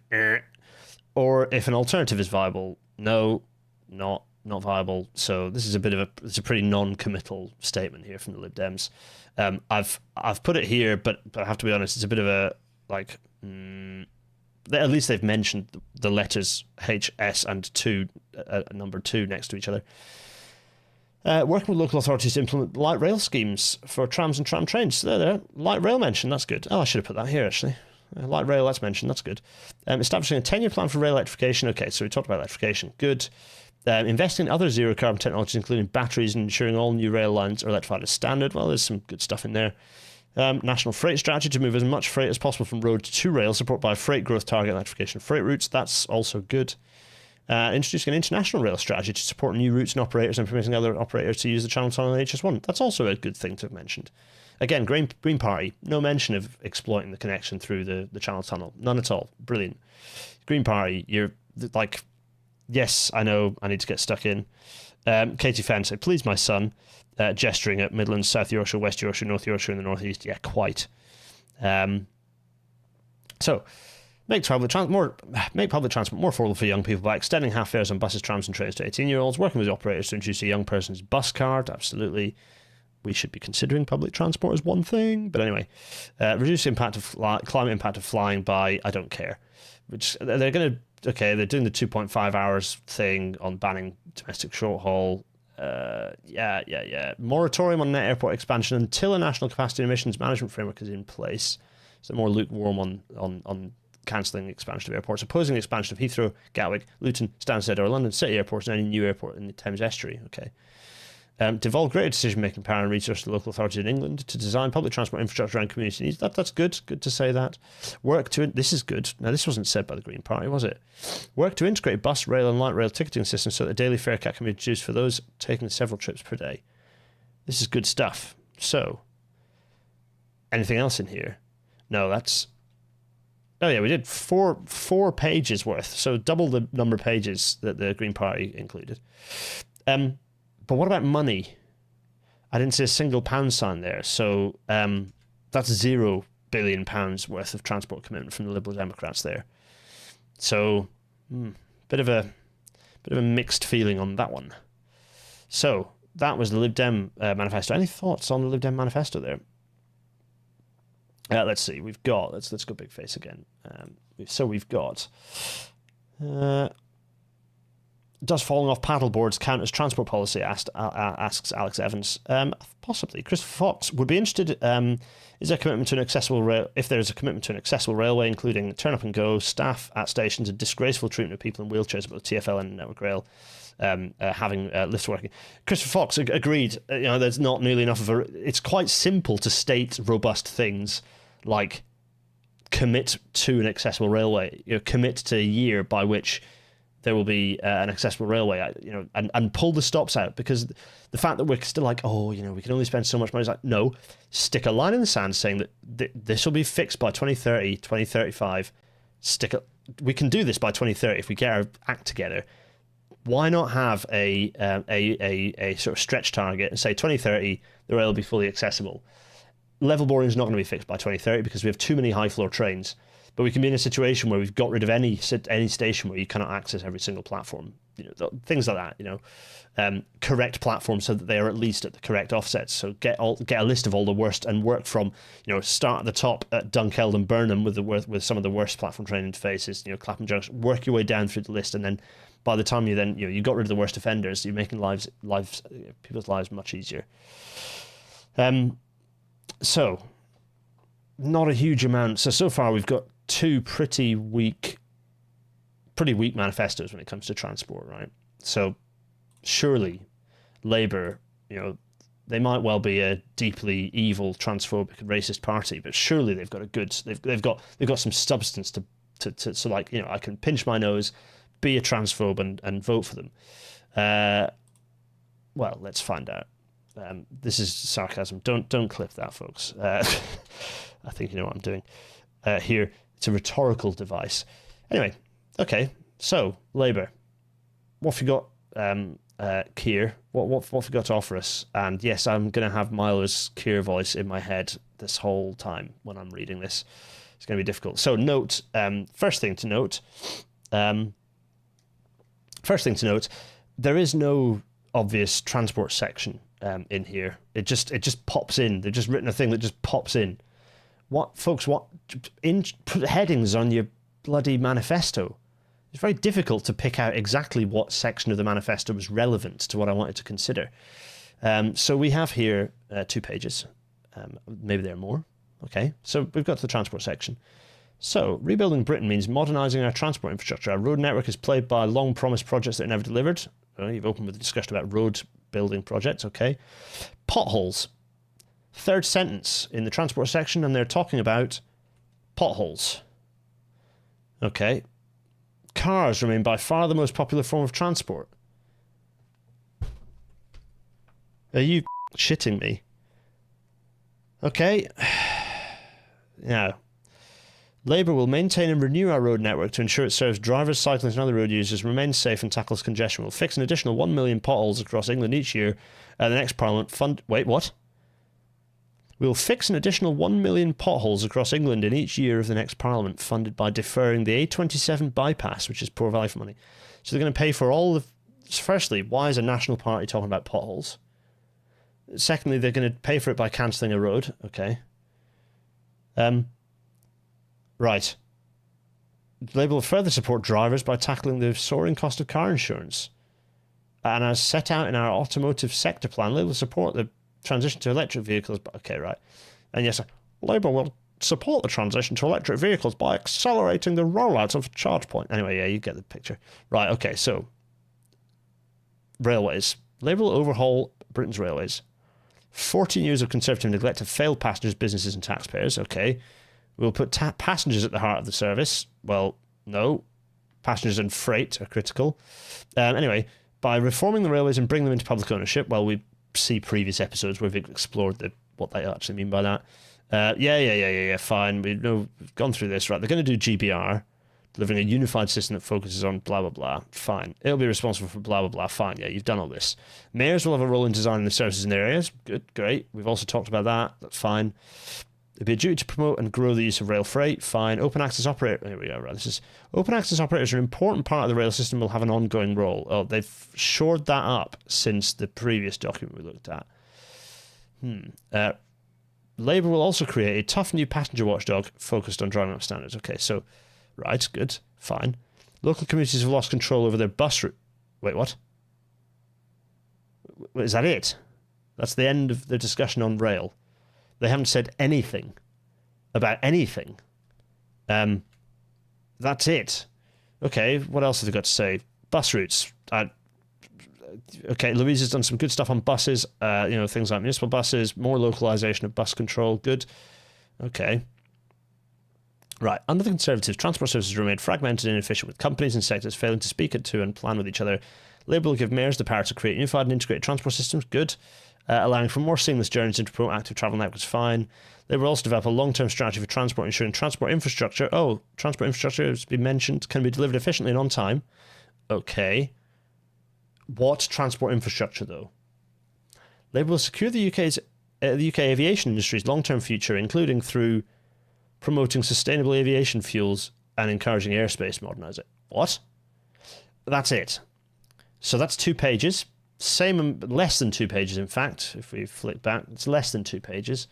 or if an alternative is viable, no, not viable. So this is it's a pretty non-committal statement here from the Lib Dems. I've put it here, but I have to be honest, it's a bit of a at least they've mentioned the letters H, S, and 2, number 2 next to each other. Working with local authorities to implement light rail schemes for trams and tram trains. So there. Light rail mentioned, that's good. Oh, I should have put that here, actually. Light rail, that's mentioned, that's good. Establishing a 10-year plan for rail electrification. Okay, so we talked about electrification. Good. Investing in other zero-carbon technologies, including batteries, and ensuring all new rail lines are electrified as standard. Well, there's some good stuff in there. National freight strategy to move as much freight as possible from road to rail, support by freight growth target electrification of freight routes. That's also good. introducing an international rail strategy to support new routes and operators and permitting other operators to use the Channel Tunnel and HS1. That's also a good thing to have mentioned. Again, Green Party, no mention of exploiting the connection through the Channel Tunnel. None at all. Brilliant. Green Party, you're like, yes, I know I need to get stuck in. Katie Fenn said, please, my son, gesturing at Midlands, South Yorkshire, West Yorkshire, North Yorkshire, and the North East. Yeah, quite. So, make public transport more affordable for young people by extending half fares on buses, trams, and trains to 18-year-olds, working with the operators to introduce a young person's bus card. Absolutely. We should be considering public transport as one thing. But anyway, reduce the impact of climate impact of flying by, I don't care. Which they're going to, okay, they're doing the 2.5 hours thing on banning domestic short haul. Yeah. Moratorium on net airport expansion until a national capacity and emissions management framework is in place. So more lukewarm on cancelling the expansion of airports, opposing the expansion of Heathrow, Gatwick, Luton, Stansted or London City airports and any new airport in the Thames Estuary. Okay. Devolve greater decision-making power and resources to local authorities in England to design public transport infrastructure around community needs. That's good. Good to say that. This is good. Now, this wasn't said by the Green Party, was it? Work to integrate bus, rail and light rail ticketing systems so that a daily fare cap can be reduced for those taking several trips per day. This is good stuff. So, anything else in here? No, that's... Oh yeah, we did four pages worth, so double the number of pages that the Green Party included. But what about money? I didn't see a single pound sign there, so that's £0 billion worth of transport commitment from the Liberal Democrats there. So, bit of a mixed feeling on that one. So that was the Lib Dem manifesto. Any thoughts on the Lib Dem manifesto there? Let's see. We've got let's go big face again. So we've got. Does falling off paddleboards count as transport policy? Asks Alex Evans. Possibly. Christopher Fox would be interested. Is there a commitment to an accessible rail? If there is a commitment to an accessible railway, including turn up and go, staff at stations, and disgraceful treatment of people in wheelchairs, both TfL and Network Rail, having lifts working. Christopher Fox agreed. There's not nearly enough of a. It's quite simple to state robust things like commit to an accessible railway. Commit to a year by which there will be an accessible railway, and pull the stops out, because the fact that we're still like, we can only spend so much money, is like, no, stick a line in the sand saying that this will be fixed by 2030, 2035. We can do this by 2030 if we get our act together. Why not have a sort of stretch target and say 2030 the rail will be fully accessible? Level boarding is not going to be fixed by 2030 because we have too many high floor trains. But we can be in a situation where we've got rid of any station where you cannot access every single platform. Things like that. Correct platforms so that they are at least at the correct offsets. So get a list of all the worst and work from start at the top at Dunkeld and Burnham with some of the worst platform train interfaces. Clapham Junction. Work your way down through the list, and then by the time you got rid of the worst offenders, you're making people's lives much easier. So not a huge amount. So far we've got two pretty weak manifestos when it comes to transport, right? So surely Labour, they might well be a deeply evil, transphobic, and racist party, but surely they've got they've got some substance to so I can pinch my nose, be a transphobe and vote for them. Well, let's find out. This is sarcasm. Don't clip that, folks. I think you know what I'm doing here. It's a rhetorical device. Anyway, okay. So Labour, what have you got, Keir? What have you got to offer us? And yes, I'm going to have Milo's Keir voice in my head this whole time when I'm reading this. It's going to be difficult. So note. First thing to note. There is no obvious transport section in here. It just pops in. They've just written a thing that just pops in. What put headings on your bloody manifesto? It's very difficult to pick out exactly what section of the manifesto was relevant to what I wanted to consider. So we have here 2 pages. Maybe there are more. Okay, so we've got to the transport section. So, rebuilding Britain means modernising our transport infrastructure. Our road network is plagued by long-promised projects that are never delivered. Well, you've opened with a discussion about road building projects, okay. Potholes. Third sentence in the transport section, and they're talking about potholes. Okay. cars remain by far the most popular form of transport. Are you shitting me? Okay. Now, Labour will maintain and renew our road network to ensure it serves drivers, cyclists and other road users, remains safe and tackles congestion. We'll fix an additional 1 million potholes across England each year. The next Parliament fund... Wait, what? We'll fix an additional 1 million potholes across England in each year of the next Parliament, funded by deferring the A27 bypass, which is poor value for money. So they're going to pay for all of... Firstly, why is a national party talking about potholes? Secondly, they're going to pay for it by cancelling a road. Okay. Right. Labour will further support drivers by tackling the soaring cost of car insurance. And as set out in our automotive sector plan, Labour will support the transition to electric vehicles. Okay, right. And yes, Labour will support the transition to electric vehicles by accelerating the rollout of charge point. Anyway, yeah, you get the picture. Right, okay, so railways. Labour will overhaul Britain's railways. 14 years of Conservative neglect have failed passengers, businesses and taxpayers. Okay. We'll put passengers at the heart of the service. Well, no. Passengers and freight are critical. Anyway, by reforming the railways and bringing them into public ownership, well, we see previous episodes where we've explored what they actually mean by that. Yeah, fine. We've gone through this, right? They're going to do GBR, delivering a unified system that focuses on blah, blah, blah. Fine. It'll be responsible for blah, blah, blah. Fine. Yeah, you've done all this. Mayors will have a role in designing the services in their areas. Good, great. We've also talked about that. That's fine. It'd be a duty to promote and grow the use of rail freight. Fine. Open access operator. Here we go. Right. This is open access operators are an important part of the rail system. Will have an ongoing role. Oh, they've shored that up since the previous document we looked at. Labour will also create a tough new passenger watchdog focused on driving up standards. Okay, so right, good, fine. Local communities have lost control over their bus route. Wait, what? Is that it? That's the end of the discussion on rail. They haven't said anything about anything. That's it. Okay, what else have they got to say? Bus routes. Okay, Louise has done some good stuff on buses. Things like municipal buses, more localisation of bus control. Good. Okay. Right. Under the Conservatives, transport services remain fragmented and inefficient, with companies and sectors failing to speak to and plan with each other. Labour will give mayors the power to create unified and integrated transport systems. Good. Allowing for more seamless journeys and to promote active travel networks. Fine. They will also develop a long-term strategy for transport, ensuring transport infrastructure. Oh, transport infrastructure has been mentioned, can be delivered efficiently and on time. Okay. What transport infrastructure, though? Labour will secure the UK aviation industry's long-term future, including through promoting sustainable aviation fuels and encouraging airspace modernisation. What? That's it. So that's 2 pages. Less than 2 pages, in fact. If we flick back, it's less than 2 pages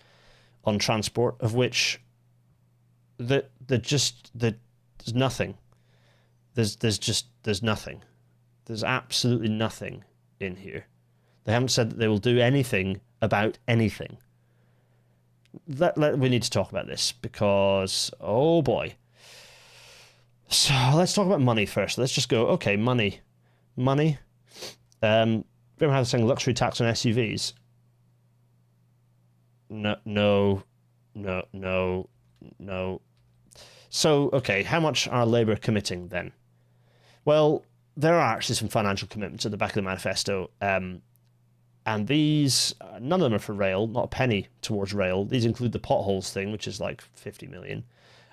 on transport, of which there's nothing. There's nothing. There's absolutely nothing in here. They haven't said that they will do anything about anything. We need to talk about this because, oh boy. So let's talk about money first. Let's just go, okay, money. Remember how they're saying luxury tax on SUVs? No. So, okay, how much are Labour committing then? Well, there are actually some financial commitments at the back of the manifesto, and these, none of them are for rail, not a penny towards rail. These include the potholes thing, which is like 50 million,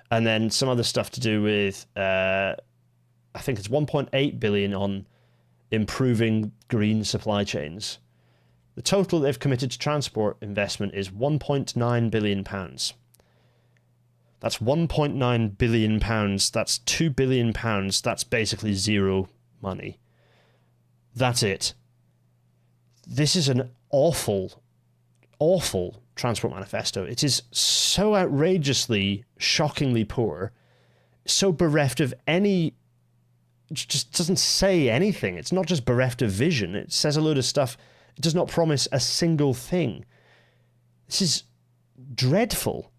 and then some other stuff to do with, I think it's 1.8 billion on improving green supply chains. The total they've committed to transport investment is £1.9 billion. That's £1.9 billion. That's £2 billion. That's basically zero money. That's it. This is an awful, awful transport manifesto. It is so outrageously, shockingly poor, so bereft of any... It just doesn't say anything. It's not just bereft of vision. It says a load of stuff. It does not promise a single thing. This is dreadful.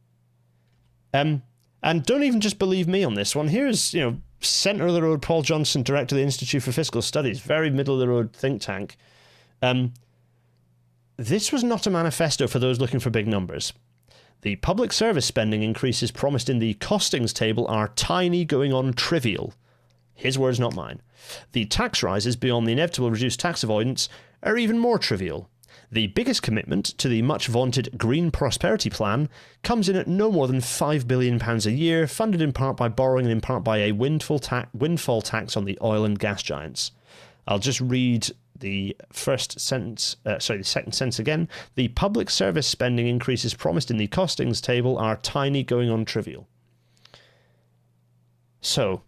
And don't even just believe me on this one. Here's, centre of the road Paul Johnson, director of the Institute for Fiscal Studies, very middle of the road think tank. This was not a manifesto for those looking for big numbers. The public service spending increases promised in the costings table are tiny, going on trivial. His words, not mine. The tax rises beyond the inevitable reduced tax avoidance are even more trivial. The biggest commitment to the much vaunted Green Prosperity Plan comes in at no more than £5 billion a year, funded in part by borrowing and in part by a windfall tax on the oil and gas giants. I'll just read the first sentence, the second sentence again. The public service spending increases promised in the costings table are tiny, going on trivial. So,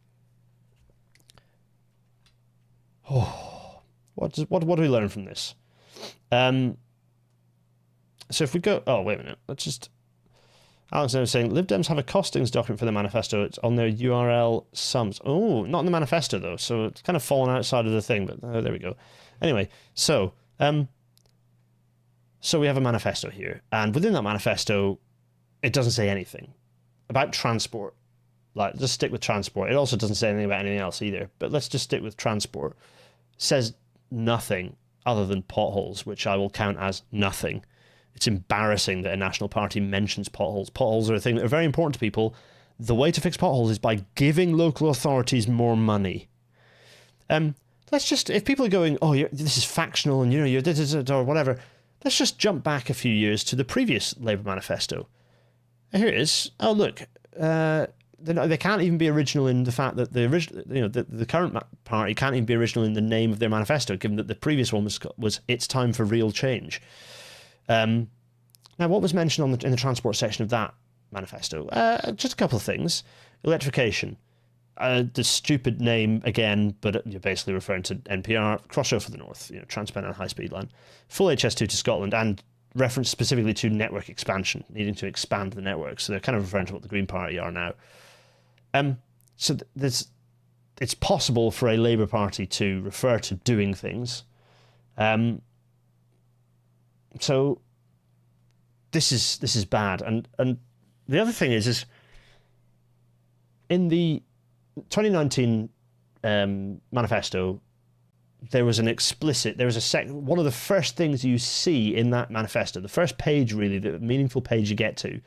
what do we learn from this? So if we go, oh wait a minute, let's just. Alex was saying Lib Dems have a costings document for the manifesto. It's on their URL sums. Oh, not in the manifesto though, so it's kind of fallen outside of the thing. But there we go. Anyway, so we have a manifesto here, and within that manifesto, it doesn't say anything about transport. Like, just stick with transport. It also doesn't say anything about anything else either. But let's just stick with transport. It says nothing other than potholes, which I will count as nothing. It's embarrassing that a national party mentions potholes. Potholes are a thing that are very important to people. The way to fix potholes is by giving local authorities more money. Let's just, if people are going, oh, this is factional and you're or whatever, let's just jump back a few years to the previous Labour manifesto. Here it is. Oh, look, they can't even be original in the fact that the current party can't even be original in the name of their manifesto, given that the previous one was "It's time for real change." Now, what was mentioned in the transport section of that manifesto? Just a couple of things. Electrification. The stupid name again, but you're basically referring to NPR. Crossrail for the North, Trans-Pennine High-Speed Line. Full HS2 to Scotland, and reference specifically to network expansion, needing to expand the network. So they're kind of referring to what the Green Party are now. So it's possible for a Labour Party to refer to doing things. So this is bad, and the other thing is in the 2019 manifesto, there was one of the first things you see in that manifesto, the first page really, the meaningful page you get to,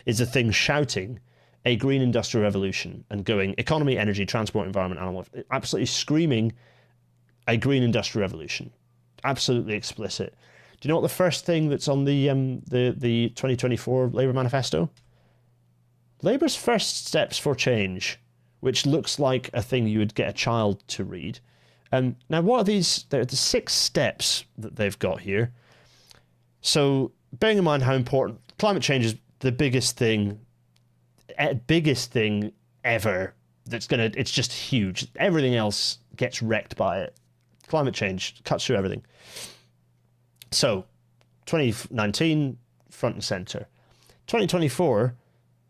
is the thing shouting a green industrial revolution and going economy, energy, transport, environment, animal, absolutely screaming a green industrial revolution, absolutely explicit. Do you know what the first thing that's on the 2024 Labour manifesto? Labour's first steps for change, which looks like a thing you would get a child to read. Now, what are these? They're the 6 steps that they've got here. So, bearing in mind how important climate change is, the biggest thing ever. It's just huge. Everything else gets wrecked by it. Climate change cuts through everything. So, 2019, front and centre. 2024,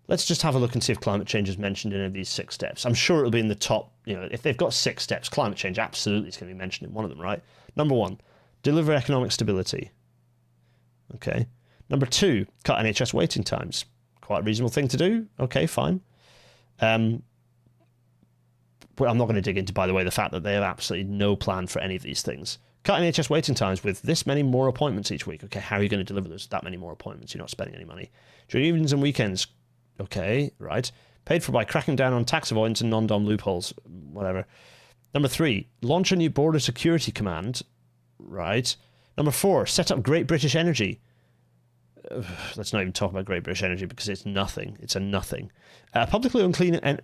let's just have a look and see if climate change is mentioned in any of these 6 steps. I'm sure it'll be in the top, if they've got 6 steps, climate change absolutely is going to be mentioned in one of them, right? Number 1, deliver economic stability. Okay. Number 2, cut NHS waiting times. Quite a reasonable thing to do. Okay, fine. But I'm not going to dig into, by the way, the fact that they have absolutely no plan for any of these things. Cut NHS waiting times with this many more appointments each week. Okay, how are you going to deliver that many more appointments? You're not spending any money. During evenings and weekends. Okay, right. Paid for by cracking down on tax avoidance and non-dom loopholes. Whatever. Number 3, launch a new border security command. Right. Number 4, set up Great British Energy. Let's not even talk about Great British Energy because it's nothing. It's a nothing. A publicly owned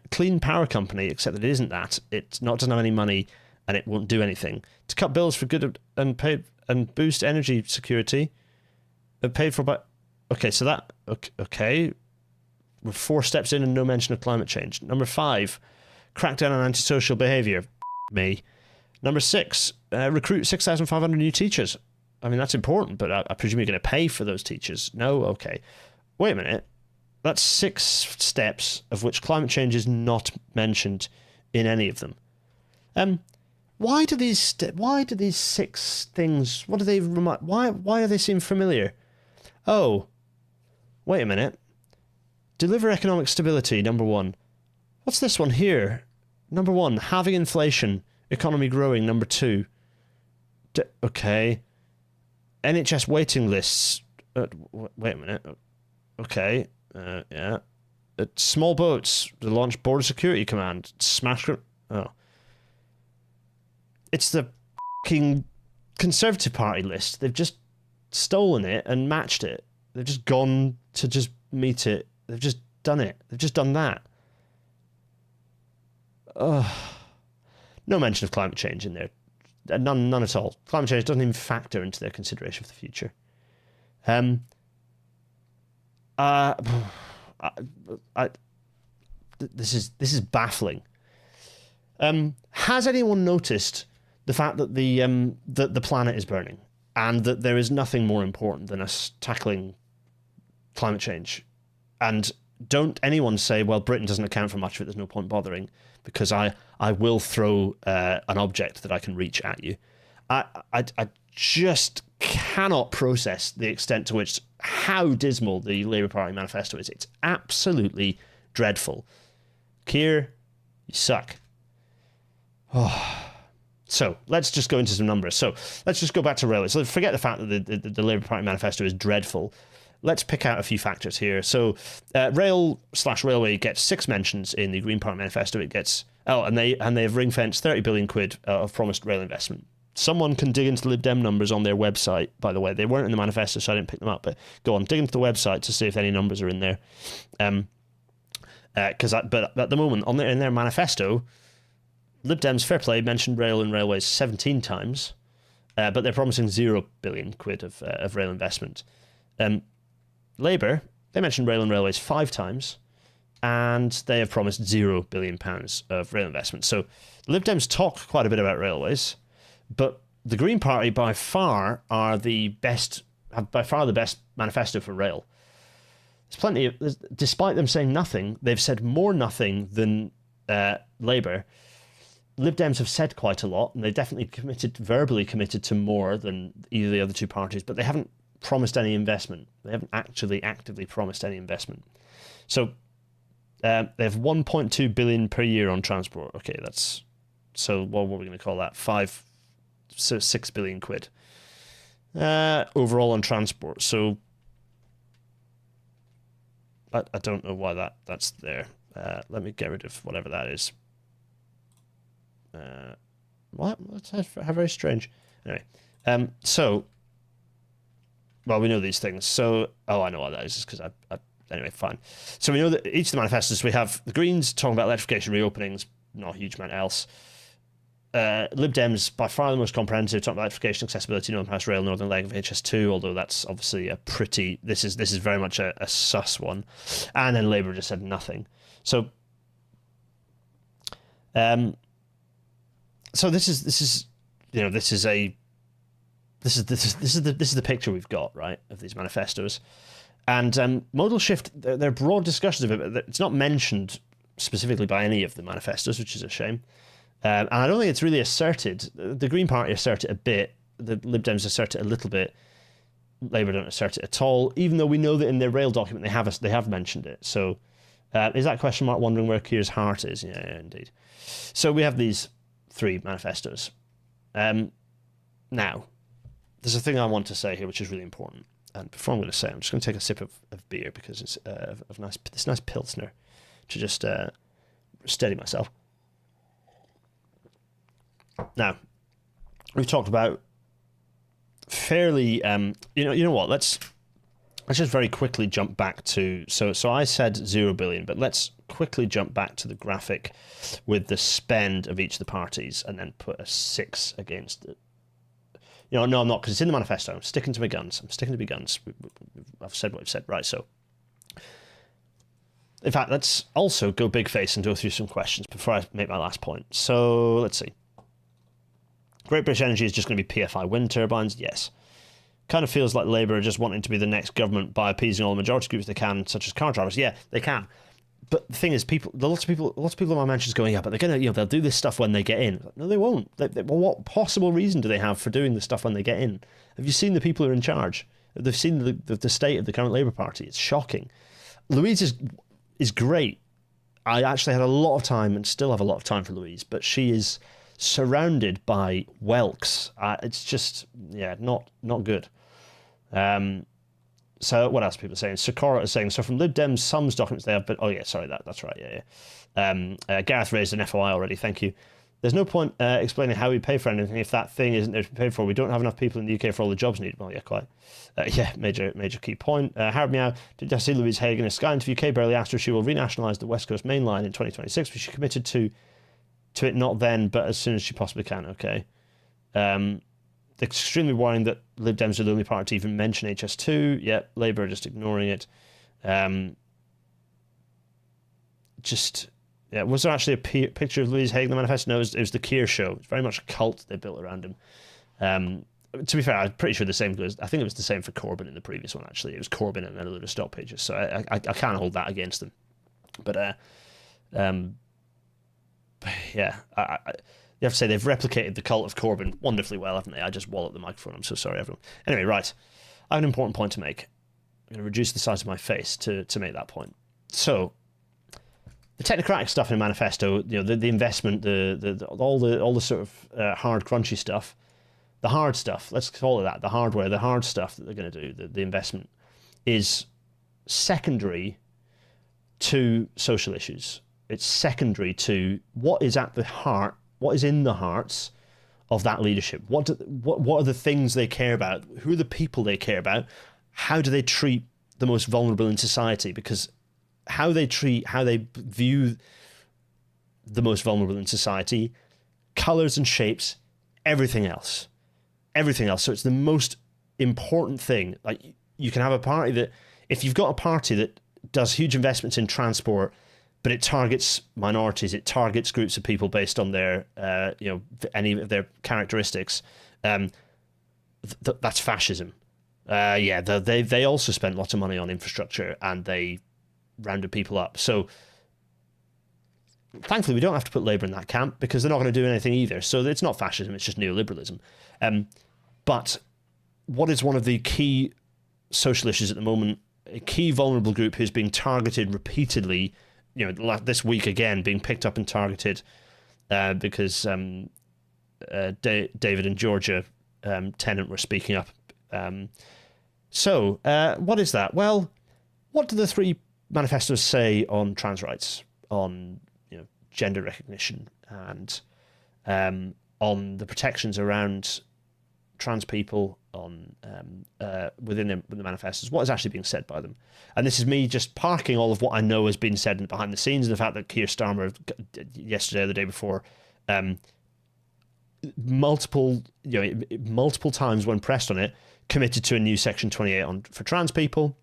clean power company, except that it isn't that. It doesn't have any money and it won't do anything. To cut bills for good and pay and boost energy security. Paid for by. Okay, so that. Okay. We're 4 steps in and no mention of climate change. Number 5, crack down on antisocial behaviour. Me. Number 6, recruit 6,500 new teachers. I mean, that's important, but I presume you're going to pay for those teachers. No? Okay. Wait a minute. That's 6 steps of which climate change is not mentioned in any of them. Why do these 6 things, what do they why do they seem familiar? Oh, wait a minute. Deliver economic stability, number 1. What's this one here? Number 1, halving inflation, economy growing, number 2. Okay. NHS waiting lists. Wait a minute. Okay. Yeah. Small boats to launch border security command. Smash. Oh. it's the fucking Conservative Party list. They've just stolen it and matched it. They've just gone to just meet it. They've just done it. They've just done that. No mention of climate change in there. None at all. Climate change doesn't even factor into their consideration for the future. This is baffling. Has anyone noticed the fact that the planet is burning and that there is nothing more important than us tackling climate change? And don't anyone say, well, Britain doesn't account for much of it, there's no point bothering, because I will throw an object that I can reach at you. I just cannot process the extent to which how dismal the Labour Party manifesto is. It's absolutely dreadful. Keir, you suck. So let's just go into some numbers. So let's just go back to railways. So forget the fact that the Labour Party manifesto is dreadful. Let's pick out a few factors here. So rail/railway gets 6 mentions in the Green Party manifesto. It gets and they have ring-fenced 30 billion quid of promised rail investment. Someone can dig into the Lib Dem numbers on their website, by the way. They weren't in the manifesto, so I didn't pick them up. But go on, dig into the website to see if any numbers are in there. But at the moment, in their manifesto, Lib Dem's fair play mentioned rail and railways 17 times, but they're promising 0 billion quid of rail investment. Labour, they mentioned rail and railways 5 times, and they have promised £0 billion of rail investment. So Lib Dems talk quite a bit about railways, but the Green Party by far have the best manifesto for rail. There's plenty of, despite them saying nothing, they've said more nothing than Labour. Lib Dems have said quite a lot, and they definitely verbally committed to more than either of the other two parties, but they haven't promised any investment. They haven't actually actively promised any investment. So they have 1.2 billion per year on transport. Okay, so what are we going to call that? 6 billion quid overall on transport. So I don't know why that's there. Let me get rid of whatever that is. What? How very strange. Anyway, well, we know these things. So, I know what that is because anyway, fine. So we know that each of the manifestos, we have the Greens talking about electrification reopenings, not a huge amount else. Lib Dems, by far the most comprehensive, talking about electrification, accessibility, Northern House Rail, Northern leg of HS2, although that's obviously this is very much a sus one. And then Labour just said nothing. So, so this is the picture we've got, right, of these manifestos. And modal shift, there are broad discussions of it, but it's not mentioned specifically by any of the manifestos, which is a shame. And I don't think it's really asserted. The Green Party assert it a bit. The Lib Dems assert it a little bit. Labour don't assert it at all, even though we know that in their rail document they have mentioned it. So is that question mark wondering where Keir's heart is? Yeah, indeed. So we have these 3 manifestos. Now, there's a thing I want to say here which is really important. And before I'm going to say it, I'm just going to take a sip of beer because it's this nice Pilsner to just steady myself. Now, we've talked about fairly, you know what? Let's just very quickly jump back to so I said 0 billion, but let's quickly jump back to the graphic with the spend of each of the parties and then put a 6 against it. No, I'm not, because it's in the manifesto. I'm sticking to my guns. I've said what I've said. Right, so. In fact, let's also go big face and go through some questions before I make my last point. So, let's see. Great British Energy is just going to be PFI wind turbines? Yes. Kind of feels like Labour are just wanting to be the next government by appeasing all the majority groups they can, such as car drivers. Yeah, they can. But the thing is, lots of people in my mentions going, yeah, but they're gonna, they'll do this stuff when they get in. No, they won't. Well, what possible reason do they have for doing the stuff when they get in? Have you seen the people who are in charge? They've seen the state of the current Labour Party. It's shocking. Louise is great. I actually had a lot of time and still have a lot of time for Louise, but she is surrounded by whelks. It's just, not good. So what else are people saying? Sakura is saying, so from Lib Dem's sums documents they have, but that's right, yeah. Gareth raised an FOI already, thank you. There's no point explaining how we pay for anything if that thing isn't there to be paid for. We don't have enough people in the UK for all the jobs needed. Well, yeah, quite. Major key point. Howard Meow, did I see Louise Haig in a Sky interview? UK barely asked her if she will renationalise the West Coast Main Line in 2026, but she committed to it not then, but as soon as she possibly can. Okay. It's extremely worrying that Lib Dems are the only party to even mention HS2. Yep, Labour are just ignoring it. Was there actually a picture of Louise Haig in the manifesto? No, it was the Keir show. It's very much a cult they built around him. To be fair, I'm pretty sure the same goes. I think it was the same for Corbyn in the previous one, actually. It was Corbyn and then a load of stock pages. So I can't hold that against them. But, you have to say they've replicated the cult of Corbyn wonderfully well, haven't they? I just walloped the microphone. I'm so sorry, everyone. Anyway, right. I have an important point to make. I'm going to reduce the size of my face to make that point. So, the technocratic stuff in a manifesto, the investment, all the sort of hard, crunchy stuff, the hard stuff, let's call it that, the hardware, the hard stuff that they're going to do, the investment, is secondary to social issues. It's secondary to what is at the heart, what is in the hearts of that leadership. What are the things they care about? Who are the people they care about? How do they treat the most vulnerable in society? Because how they view the most vulnerable in society colours and shapes everything else. So it's the most important thing. Like, you can have a party that, if you've got a party that does huge investments in transport, but it targets minorities, it targets groups of people based on their, any of their characteristics, that's fascism. They also spent lots of money on infrastructure and they rounded people up. So thankfully, we don't have to put Labour in that camp because they're not going to do anything either. So it's not fascism, it's just neoliberalism. But what is one of the key social issues at the moment, a key vulnerable group who's being targeted repeatedly, this week again, being picked up and targeted because David and Georgia Tennant were speaking up. What is that? Well, what do the three manifestos say on trans rights, on gender recognition, and on the protections around trans people, on within the manifestos? What is actually being said by them? And this is me just parking all of what I know has been said behind the scenes, and the fact that Keir Starmer yesterday or the day before multiple times when pressed on it committed to a new section 28 for trans people.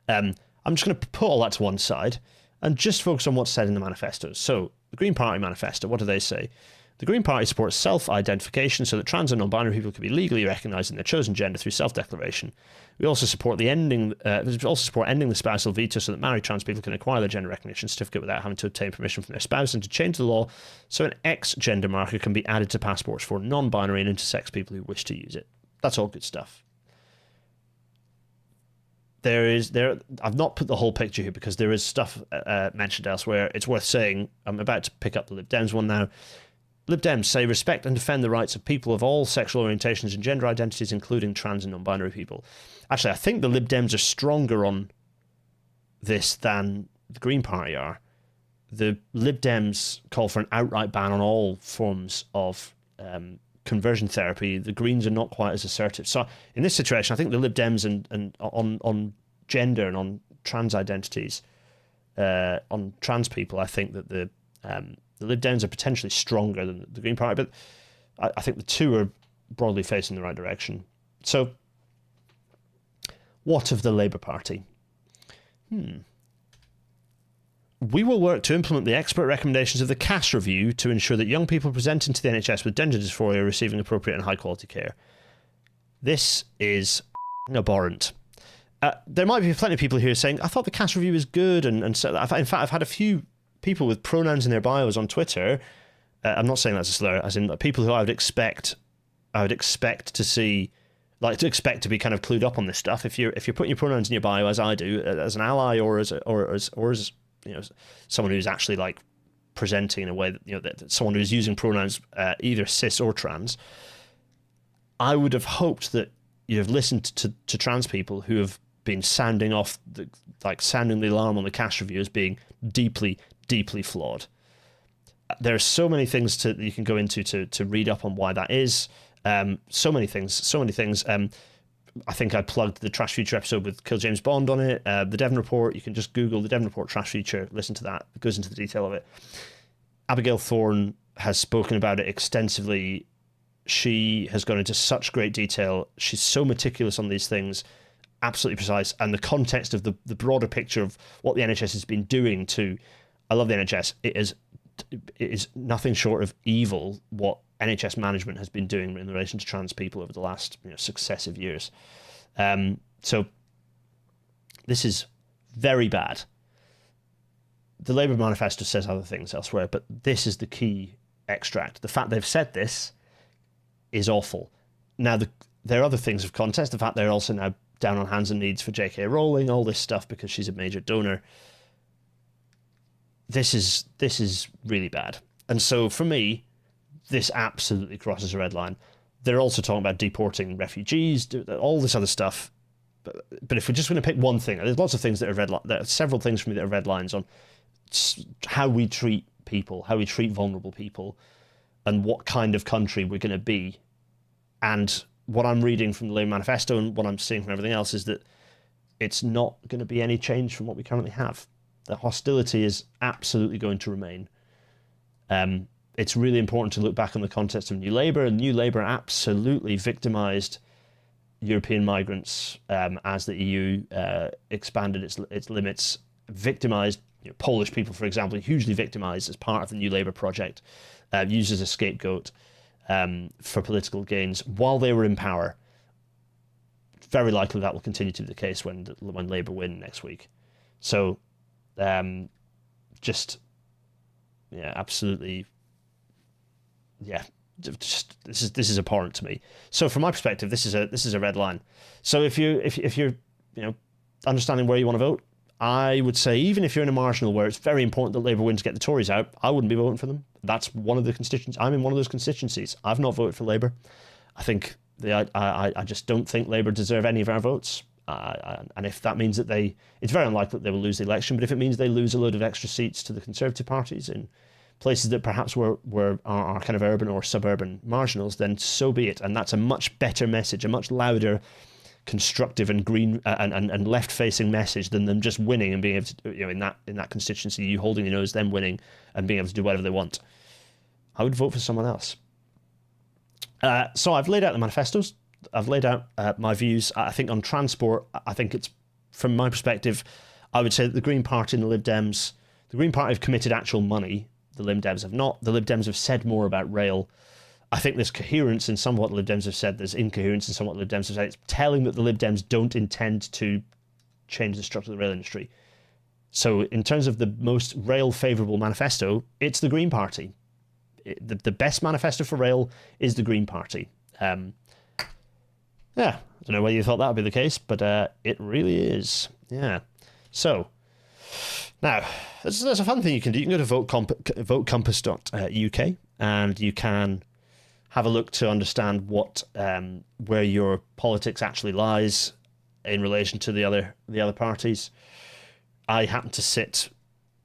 I'm just going to put all that to one side and just focus on what's said in the manifestos. So, the Green Party manifesto, what do they say? The Green Party supports self-identification so that trans and non-binary people can be legally recognised in their chosen gender through self-declaration. We also support ending the spousal veto so that married trans people can acquire their gender recognition certificate without having to obtain permission from their spouse, and to change the law so an X gender marker can be added to passports for non-binary and intersex people who wish to use it. That's all good stuff. I've not put the whole picture here because there is stuff mentioned elsewhere. It's worth saying. I'm about to pick up the Lib Dems one now. Lib Dems say respect and defend the rights of people of all sexual orientations and gender identities, including trans and non-binary people. Actually, I think the Lib Dems are stronger on this than the Green Party are. The Lib Dems call for an outright ban on all forms of conversion therapy. The Greens are not quite as assertive. So in this situation, I think the Lib Dems and on gender and on trans identities, on trans people, I think that the Lib Dems are potentially stronger than the Green Party, but I think the two are broadly facing the right direction. So, what of the Labour Party? We will work to implement the expert recommendations of the CAS review to ensure that young people presenting to the NHS with gender dysphoria are receiving appropriate and high-quality care. This is abhorrent. There might be plenty of people here saying, I thought the CAS review is good, and so, in fact, I've had a few people with pronouns in their bios on Twitter. I'm not saying that's a slur, as in people who I would expect to see, to expect to be kind of clued up on this stuff. If you're putting your pronouns in your bio, as I do, as an ally or as someone who's actually presenting in a way that someone who's using pronouns either cis or trans, I would have hoped that you'd have listened to trans people who have been sounding the alarm on the CAS review as being deeply, deeply flawed. There are so many things that you can go into to read up on why that is. So many things. I think I plugged the Trash Future episode with Kill James Bond on it. The Devon Report, you can just Google the Devon Report Trash Future, listen to that. It goes into the detail of it. Abigail Thorne has spoken about it extensively. She has gone into such great detail. She's so meticulous on these things, absolutely precise. And the context of the broader picture of what the NHS has been doing to... I love the NHS. It is nothing short of evil what NHS management has been doing in relation to trans people over the last successive years. So this is very bad. The Labour manifesto says other things elsewhere, but this is the key extract. The fact they've said this is awful. Now, there are other things of context. The fact they're also now down on hands and knees for J.K. Rowling, all this stuff because she's a major donor. This is really bad. And so for me, this absolutely crosses a red line. They're also talking about deporting refugees, all this other stuff. But if we're just going to pick one thing, there's lots of things that are red lines. There are several things for me that are red lines on how we treat people, how we treat vulnerable people, and what kind of country we're going to be. And what I'm reading from the Labour manifesto and what I'm seeing from everything else is that it's not going to be any change from what we currently have. The hostility is absolutely going to remain. It's really important to look back on the context of New Labour, and New Labour absolutely victimised European migrants as the EU expanded its limits, victimised Polish people, for example, hugely victimised as part of the New Labour project, used as a scapegoat for political gains while they were in power. Very likely that will continue to be the case when Labour win next week. So, absolutely. Yeah, just this is abhorrent to me. So from my perspective, this is a red line. So if you're understanding where you want to vote, I would say even if you're in a marginal where it's very important that Labour win to get the Tories out, I wouldn't be voting for them. That's one of the constituencies. I'm in one of those constituencies. I've not voted for Labour. I think I just don't think Labour deserve any of our votes. And if that means that it's very unlikely that they will lose the election. But if it means they lose a load of extra seats to the Conservative parties in places that perhaps are kind of urban or suburban marginals, then so be it. And that's a much better message, a much louder, constructive and green and left-facing message than them just winning and being able to, in that constituency, you holding your nose, them winning and being able to do whatever they want. I would vote for someone else. So I've laid out the manifestos. I've laid out my views. I think on transport, I think it's, from my perspective, I would say that the Green Party and the Lib Dems, the Green Party have committed actual money. The Lib Dems have not. The Lib Dems have said more about rail. I think there's coherence in some of what the Lib Dems have said. There's incoherence in some of what the Lib Dems have said. It's telling that the Lib Dems don't intend to change the structure of the rail industry. So in terms of the most rail favourable manifesto, it's the Green Party. The best manifesto for rail is the Green Party. I don't know whether you thought that would be the case, but it really is. Yeah. So now, there's a fun thing you can do. You can go to votecompass.uk and you can have a look to understand where your politics actually lies in relation to the other parties. I happen to sit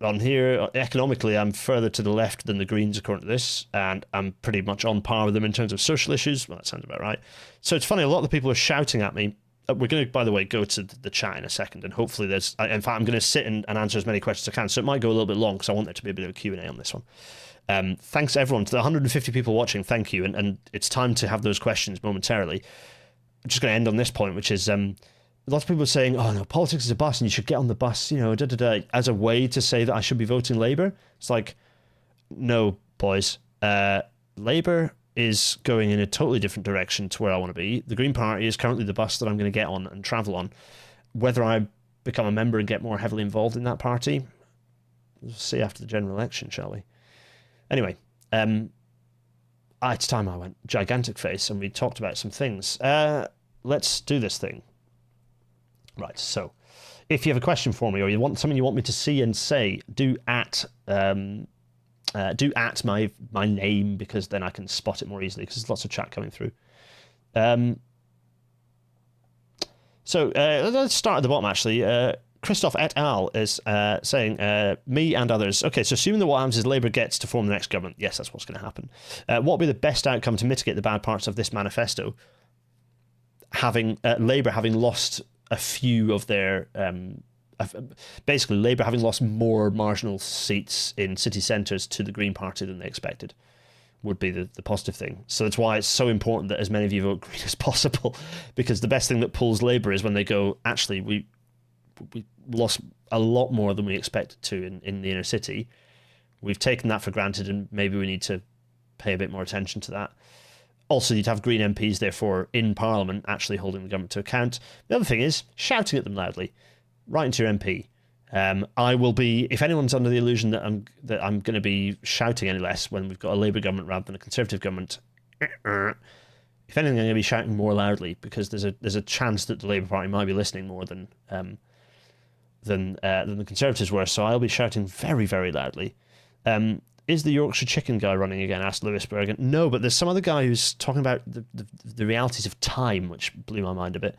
on here. Economically, I'm further to the left than the Greens according to this, and I'm pretty much on par with them in terms of social issues. Well, that sounds about right. So it's funny, a lot of the people are shouting at me. We're going to, by the way, go to the chat in a second, and hopefully in fact, I'm going to sit and answer as many questions as I can, so it might go a little bit long because I want there to be a bit of a Q&A on this one. Thanks everyone, to the 150 people watching, thank you, and it's time to have those questions momentarily. I'm just going to end on this point, which is lots of people are saying, oh no, politics is a bus and you should get on the bus, as a way to say that I should be voting Labour. It's like, no, boys, Labour is going in a totally different direction to where I want to be. The Green Party is currently the bus that I'm going to get on and travel on. Whether I become a member and get more heavily involved in that party, we'll see after the general election, shall we? Anyway, it's time I went gigantic face and we talked about some things. Let's do this thing. Right, so if you have a question for me or you want something you want me to see and say, do at my name, because then I can spot it more easily because there's lots of chat coming through. So let's start at the bottom, actually. Christoph et al. Is saying, me and others. Okay, so assuming that what happens is Labour gets to form the next government, yes, that's what's going to happen. What would be the best outcome to mitigate the bad parts of this manifesto? Labour having lost a few of their... basically, Labour having lost more marginal seats in city centres to the Green Party than they expected would be the positive thing. So that's why it's so important that as many of you vote Green as possible, because the best thing that pulls Labour is when they go, actually, we lost a lot more than we expected to in the inner city. We've taken that for granted, and maybe we need to pay a bit more attention to that. Also, you'd have Green MPs, therefore, in Parliament, actually holding the government to account. The other thing is shouting at them loudly, right into your MP. I will be, if anyone's under the illusion that I'm going to be shouting any less when we've got a Labour government rather than a Conservative government, if anything, I'm going to be shouting more loudly, because there's a chance that the Labour Party might be listening more than the Conservatives were. So I'll be shouting very, very loudly. Is the Yorkshire chicken guy running again? Asked Lewis Bergen. No, but there's some other guy who's talking about the realities of time, which blew my mind a bit.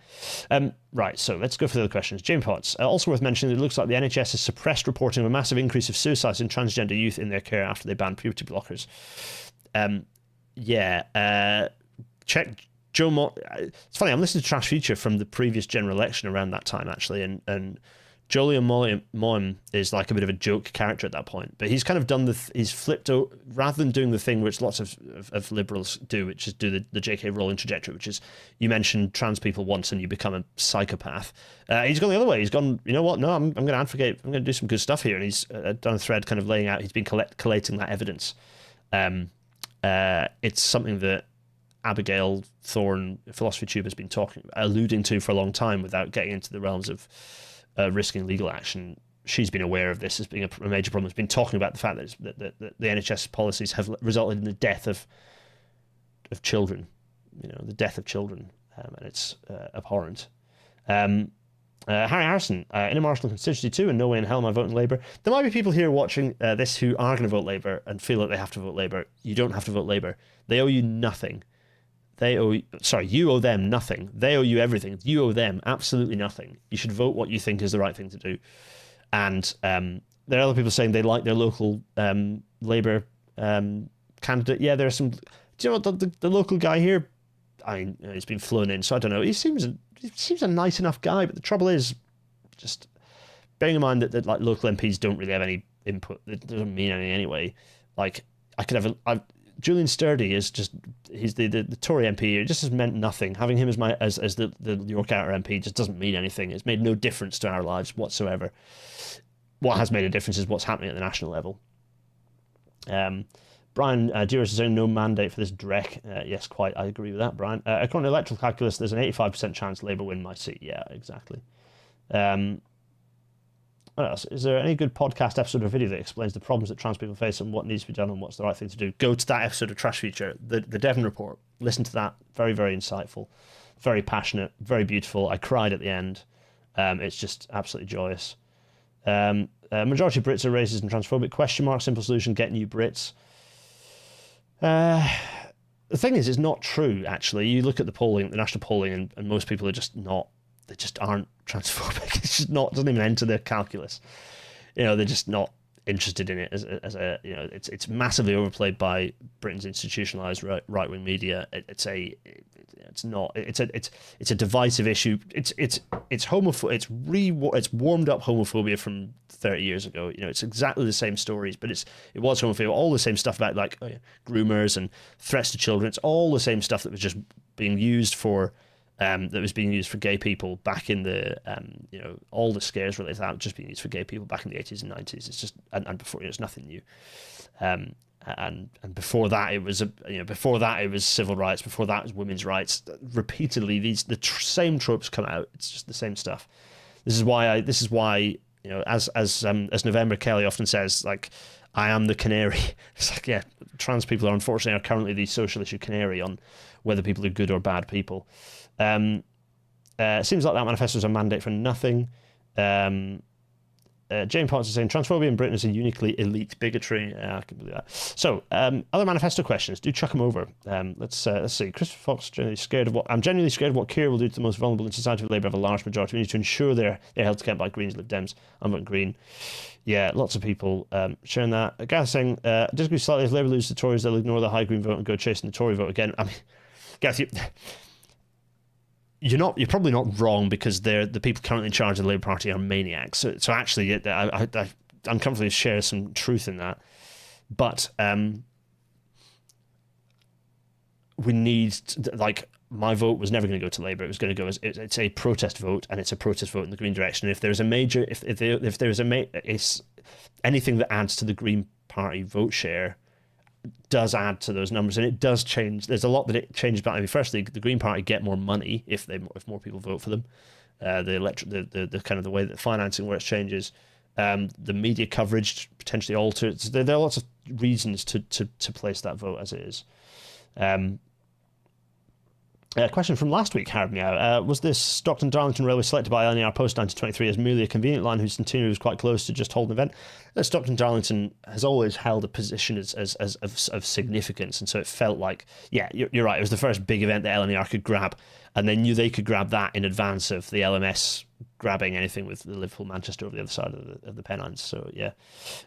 Right, so let's go for the other questions. Jim Potts. Also worth mentioning, it looks like the NHS has suppressed reporting of a massive increase of suicides in transgender youth in their care after they banned puberty blockers. Check Joe Mott. It's funny, I'm listening to Trash Future from the previous general election around that time, actually, and Jolyon Moyam is like a bit of a joke character at that point, but he's kind of done he's flipped rather than doing the thing which lots of liberals do, which is do the J.K. Rowling trajectory, which is you mention trans people once and you become a psychopath. He's gone the other way. He's gone, you know what? No, I'm going to advocate. I'm going to do some good stuff here, and he's done a thread kind of laying out. He's been collating that evidence. It's something that Abigail Thorne, Philosophy Tube, has been alluding to for a long time without getting into the realms of risking legal action. She's been aware of this as being a major problem. Has been talking about the fact that the NHS policies have resulted in the death of children, the death of children, and it's abhorrent. Harry Harrison, in a marginal constituency too, and no way in hell am I voting Labour. There might be people here watching this who are going to vote Labour and feel like they have to vote Labour. You don't have to vote Labour. They owe you nothing. You owe them nothing. They owe you everything. You owe them absolutely nothing. You should vote what you think is the right thing to do. And there are other people saying they like their local Labour candidate. Yeah, there are some. Do you know what the local guy here? He's been flown in, so I don't know. He seems a nice enough guy, but the trouble is, just bearing in mind that like local MPs don't really have any input. It doesn't mean anything anyway. Like I could have Julian Sturdy is just, he's the Tory MP. It just has meant nothing. Having him as the York Outer MP just doesn't mean anything. It's made no difference to our lives whatsoever. What has made a difference is what's happening at the national level. Brian Dearest is saying no mandate for this dreck. Yes, quite. I agree with that, Brian. According to electoral calculus, there's an 85% chance Labour win my seat. Yeah, exactly. What else? Is there any good podcast episode or video that explains the problems that trans people face and what needs to be done and what's the right thing to do? Go to that episode of Trash Future, the Devon Report. Listen to that. Very, very insightful. Very passionate. Very beautiful. I cried at the end. It's just absolutely joyous. Majority of Brits are racist and transphobic. ? Simple solution, get new Brits. The thing is, it's not true, actually. You look at the polling, the national polling, and most people are just not. They just aren't transphobic. It's just not, doesn't even enter their calculus. They're just not interested in it as a it's massively overplayed by Britain's institutionalized right-wing media. It's a divisive issue. It's warmed up homophobia from 30 years ago. It's exactly the same stories, but it was homophobia, all the same stuff about groomers and threats to children. It's all the same stuff that was just being used for gay people back in the all the scares related to that just being used for gay people back in the 80s and 90s. It's just and before it's nothing new. And before that it was civil rights. Before that it was women's rights. Repeatedly the same tropes come out. It's just the same stuff. This is why as November Kelly often says, like, I am the canary. It's like, yeah, trans people are currently the social issue canary on whether people are good or bad people. Seems like that manifesto is a mandate for nothing. Jane Potts is saying transphobia in Britain is a uniquely elite bigotry. I can believe that. So, other manifesto questions. Do chuck them over. Let's see. Christopher Fox I'm genuinely scared of what Keir will do to the most vulnerable in society. With Labour have a large majority. We need to ensure they're held to account by Greens, Lib Dems. I'm voting Green. Yeah, lots of people sharing that. Gareth saying, disagree slightly. If Labour lose the Tories, they'll ignore the high Green vote and go chasing the Tory vote again. I mean, Gareth, you're probably not wrong, because the people currently in charge of the Labour Party are maniacs. So actually, I uncomfortably share some truth in that. But we need my vote was never going to go to Labour. It was going to go as it's a protest vote, and it's a protest vote in the Green direction. And if there's a major, if there's anything that adds to the Green Party vote share, does add to those numbers, and it does change. There's a lot that it changes about. I mean, firstly, the Green Party get more money if more people vote for them. The kind of the way that financing works changes. The media coverage potentially alters. There are lots of reasons to place that vote as it is. A question from last week, Harry Meow. Was this Stockton-Darlington Railway selected by LNER post-1923 as merely a convenient line whose centenary was quite close to just hold an event? Stockton-Darlington has always held a position of significance, and so it felt like, yeah, you're right, it was the first big event that LNER could grab, and they knew they could grab that in advance of the LMS grabbing anything with the Liverpool-Manchester over the other side of the Pennines. So, yeah.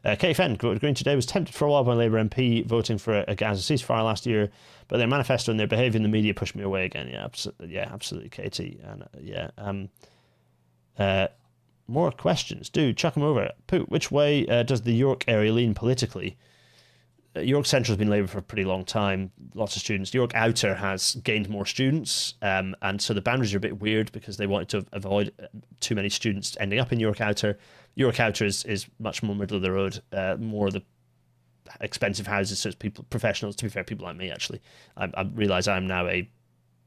KFN voted Green today. Was tempted for a while by Labour MP voting for a Gaza ceasefire last year, but their manifesto and their behaviour in the media pushed me away again. Yeah, absolutely, Katie. And more questions. Do chuck them over. Poot, which way does the York area lean politically? York Central has been Labour for a pretty long time. Lots of students. York Outer has gained more students, and so the boundaries are a bit weird because they wanted to avoid too many students ending up in York Outer. York Outer is much more middle of the road, more of the expensive houses, so it's people, professionals. To be fair, people like me actually. I realise I'm now a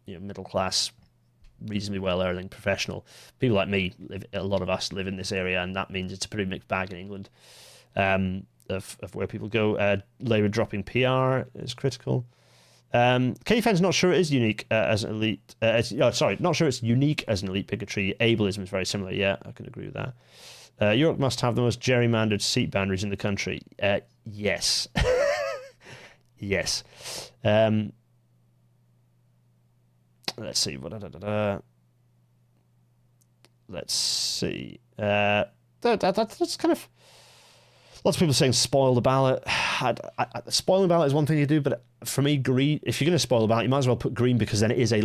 middle class, reasonably well earning professional. People like me a lot of us live in this area, and that means it's a pretty mixed bag in England. Of where people go. Labour dropping PR is critical. KFN's not sure it is unique as an elite. Not sure it's unique as an elite bigotry. Ableism is very similar. Yeah, I can agree with that. York must have the most gerrymandered seat boundaries in the country. Yes. Yes. Let's see. Let's see. That's kind of. Lots of people saying spoil the ballot. Spoiling the ballot is one thing you do, but for me, Green. If you're going to spoil the ballot, you might as well put Green, because then it is a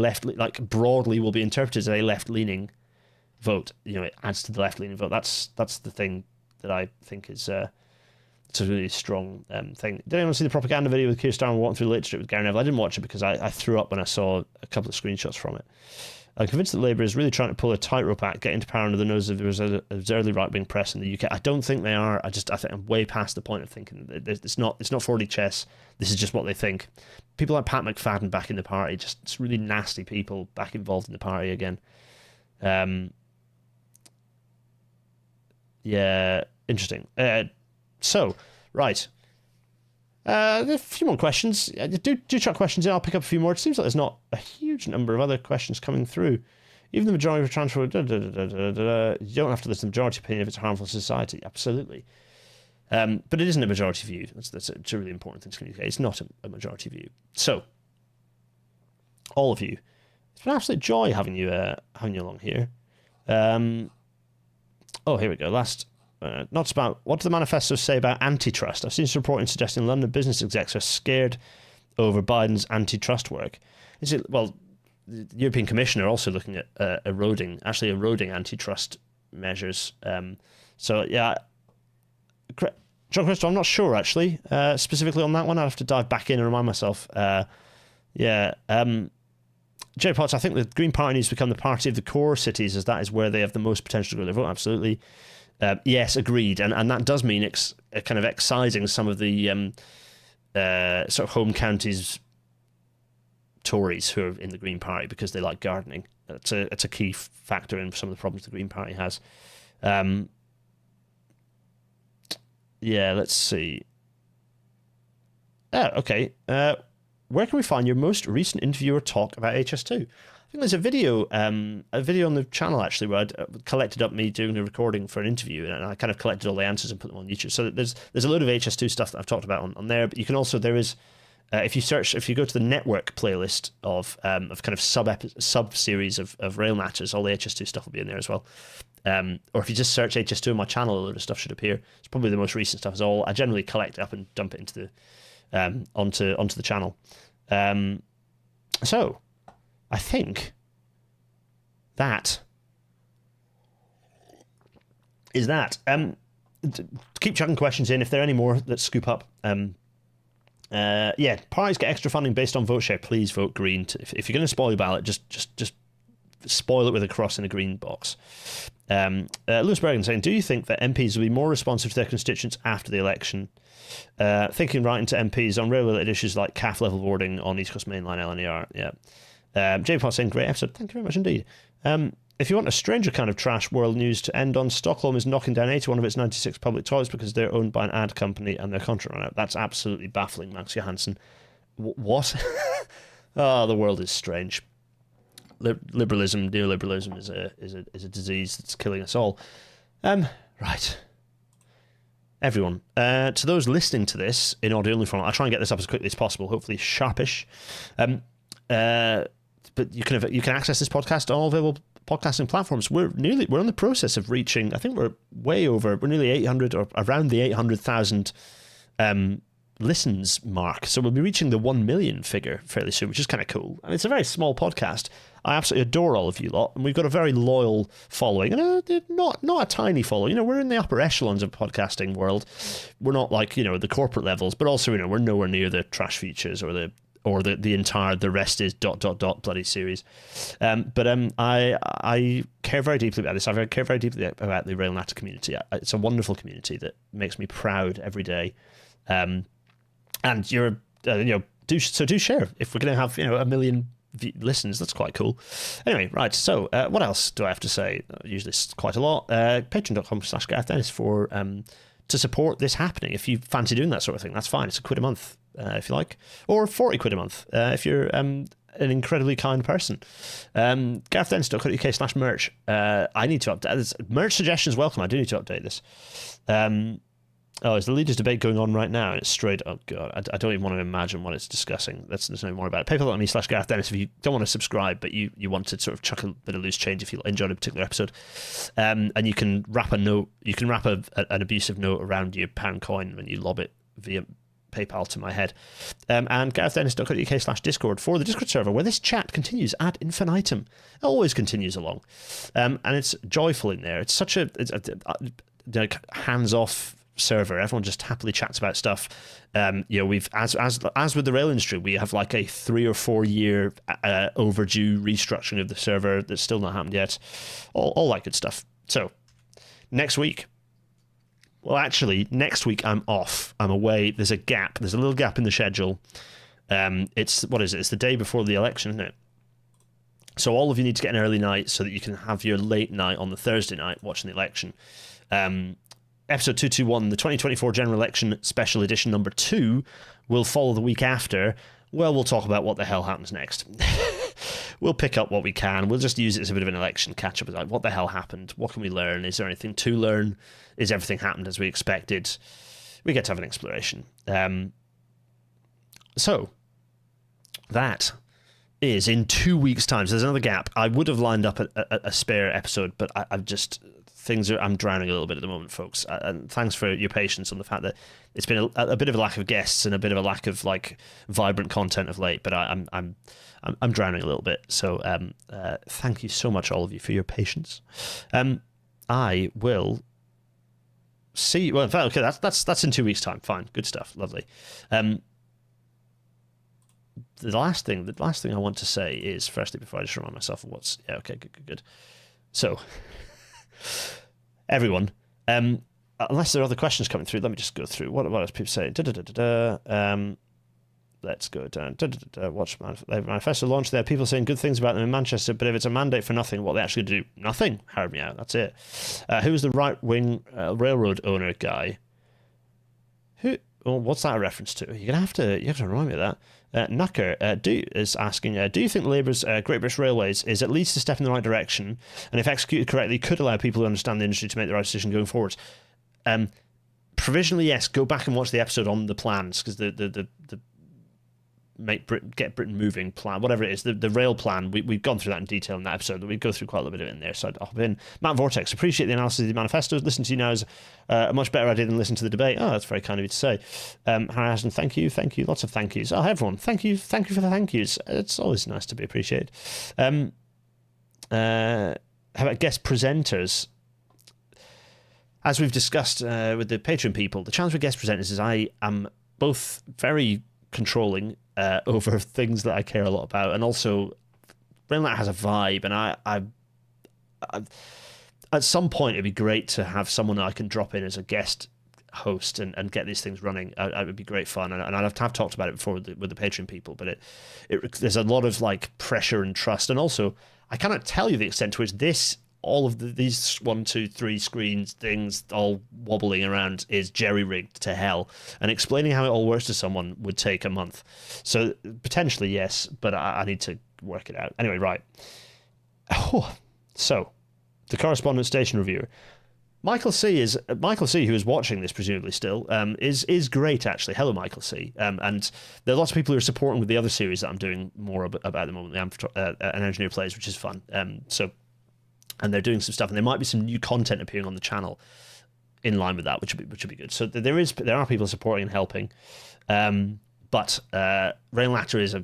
broadly will be interpreted as a left-leaning vote. It adds to the left-leaning vote. That's the thing that I think is it's a really strong thing. Did anyone see the propaganda video with Keir Starmer walking through the Lake District with Gary Neville? I didn't watch it because I threw up when I saw a couple of screenshots from it. I'm convinced that Labour is really trying to pull a tightrope act, get into power under the nose of the absurdly right-wing press in the UK. I don't think they are. I think I'm way past the point of thinking it's not 4D chess. This is just what they think. People like Pat McFadden back in the party, just really nasty people back involved in the party again. Yeah, interesting. So, right. A few more questions. Do chuck questions in. I'll pick up a few more. It seems like there's not a huge number of other questions coming through. Even the majority of transfer. You don't have to listen to the majority opinion if it's harmful to society. Absolutely. But it isn't a majority view. That's a really important thing to communicate. It's not a majority view. So, all of you, it's been an absolute joy having you along here. Here we go. Last. Not about what do the manifestos say about antitrust? I've seen some reporting suggesting London business execs are scared over Biden's antitrust work. The European Commission are also looking at eroding antitrust measures. John Crystal, I'm not sure actually specifically on that one. I'll have to dive back in and remind myself. Jay Potts, I think the Green Party needs to become the party of the core cities, as that is where they have the most potential to grow their vote. Absolutely. Yes, agreed, and that does mean kind of excising some of the sort of home counties Tories who are in the Green Party because they like gardening. It's a key factor in some of the problems the Green Party has. Let's see. Okay. Where can we find your most recent interview or talk about HS2? think there's a video on the channel actually where I collected up me doing a recording for an interview, and I kind of collected all the answers and put them on YouTube. So there's a load of HS2 stuff that I've talked about on there, but you can also, there is, if you go to the network playlist of kind of sub series of Rail Matters, all the HS2 stuff will be in there as well. Or if you just search HS2 on my channel, a load of stuff should appear. It's probably the most recent stuff. I generally collect it up and dump it into the onto the channel. So I think that is that. Keep chucking questions in if there are any more that scoop up. Parties get extra funding based on vote share. Please vote green. If you're going to spoil your ballot, just spoil it with a cross in a green box. Lewis Bergen saying, do you think that MPs will be more responsive to their constituents after the election? Thinking writing to MPs on rail-related issues like CAF level boarding on East Coast Mainline LNER. Yeah. Jamie Potts saying, great episode. Thank you very much indeed. If you want a stranger kind of trash world news to end on, Stockholm is knocking down 81 of its 96 public toilets because they're owned by an ad company and their contract ran out. That's absolutely baffling, Max Johansson. What? Oh, the world is strange. Liberalism, neoliberalism is a disease that's killing us all. Right. Everyone, to those listening to this in audio only format, I'll try and get this up as quickly as possible, hopefully sharpish. But you can access this podcast on all available podcasting platforms. We're in the process of reaching, I think we're nearly 800 or around the 800,000 listens mark. So we'll be reaching the 1 million figure fairly soon, which is kind of cool. I mean, it's a very small podcast. I absolutely adore all of you lot, and we've got a very loyal following, and not a tiny following. You know, we're in the upper echelons of podcasting world. We're not like, you know, the corporate levels, but also, you know, we're nowhere near the trash features or the entire the rest is ... bloody series. I care very deeply about this. I care very deeply about the Rail Natter community. It's a wonderful community that makes me proud every day. And you're do share. If we're going to have 1 million listens, that's quite cool. Anyway, right, so what else do I have to say? Usually it's quite a lot. Patreon.com/GarethDennis for to support this happening. If you fancy doing that sort of thing, that's fine. It's £1 a month if you like, or £40 a month if you're an incredibly kind person. GarethDennis.co.uk/merch. I need to update this. Merch suggestions welcome. I do need to update this. Is the leaders' debate going on right now? And it's straight, oh god, I don't even want to imagine what it's discussing. There's no more about it. PayPal.me/GarethDennis if you don't want to subscribe, but you want to sort of chuck a bit of loose change if you enjoyed a particular episode. And you can wrap a note, an abusive note around your pound coin when you lob it via PayPal to my head. And GarethDennis.co.uk/Discord for the Discord server, where this chat continues ad infinitum. It always continues along. And it's joyful in there. It's such a hands-off server. Everyone just happily chats about stuff. We've as with the rail industry, we have like a 3 or 4 year overdue restructuring of the server that's still not happened yet. All that good stuff. So next week, next week I'm off. I'm away. There's a gap. There's a little gap in the schedule. It's the day before the election, isn't it? So all of you need to get an early night so that you can have your late night on the Thursday night watching the election. Episode 221, the 2024 General Election Special Edition number 2, will follow the week after. Well, we'll talk about what the hell happens next. We'll pick up what we can. We'll just use it as a bit of an election catch-up. Like, what the hell happened? What can we learn? Is there anything to learn? Is everything happened as we expected? We get to have an exploration. So, that is in 2 weeks' time. So there's another gap. I would have lined up a spare episode, but I've just... I'm drowning a little bit at the moment, folks, and thanks for your patience on the fact that it's been a bit of a lack of guests and a bit of a lack of like vibrant content of late. But I'm drowning a little bit, so thank you so much, all of you, for your patience. I will see. Well, okay, that's in 2 weeks' time. Fine, good stuff, lovely. The last thing I want to say is, firstly, before I just remind myself of what's good. So. Everyone, unless there are other questions coming through, let me just go through. What else people say? Let's go down. Watch Manifesto launch there. People saying good things about them in Manchester, but if it's a mandate for nothing, what they actually do? Nothing. Heard me out. That's it. Who's the right-wing railroad owner guy? well, what's that a reference to? You have to remind me of that. Nucker is asking, do you think Labour's Great British Railways is at least a step in the right direction, and if executed correctly, could allow people who understand the industry to make the right decision going forwards? Provisionally, yes. Go back and watch the episode on the plans, because the get Britain moving plan, whatever it is, the rail plan, we've gone through that in detail in that episode. We go through quite a little bit of it in there, so I'd hop in. Matt Vortex, appreciate the analysis of the manifestos. Listen to you now is a much better idea than listen to the debate. Oh, that's very kind of you to say. Harry Aston, thank you, lots of thank yous. Oh, everyone, thank you for the thank yous. It's always nice to be appreciated. How about guest presenters? As we've discussed with the Patreon people, the challenge with guest presenters is I am both very controlling over things that I care a lot about, and also Rainlight has a vibe, and I at some point it'd be great to have someone that I can drop in as a guest host and get these things running. It would be great fun, and I've talked about it before with the Patreon people, but there's a lot of like pressure and trust, and also I cannot tell you the extent to which all of these 1, 2, 3 screens things all wobbling around is jerry-rigged to hell, and explaining how it all works to someone would take a month. So potentially yes, but I need to work it out. Anyway, right. So the correspondent station reviewer, Michael C, who is watching this presumably still, is great actually. Hello, Michael C. And there are lots of people who are supporting with the other series that I'm doing more about at the moment, An Engineer Plays, which is fun. And they're doing some stuff, and there might be some new content appearing on the channel in line with that, which would be good. So there are people supporting and helping, but Rainlatter is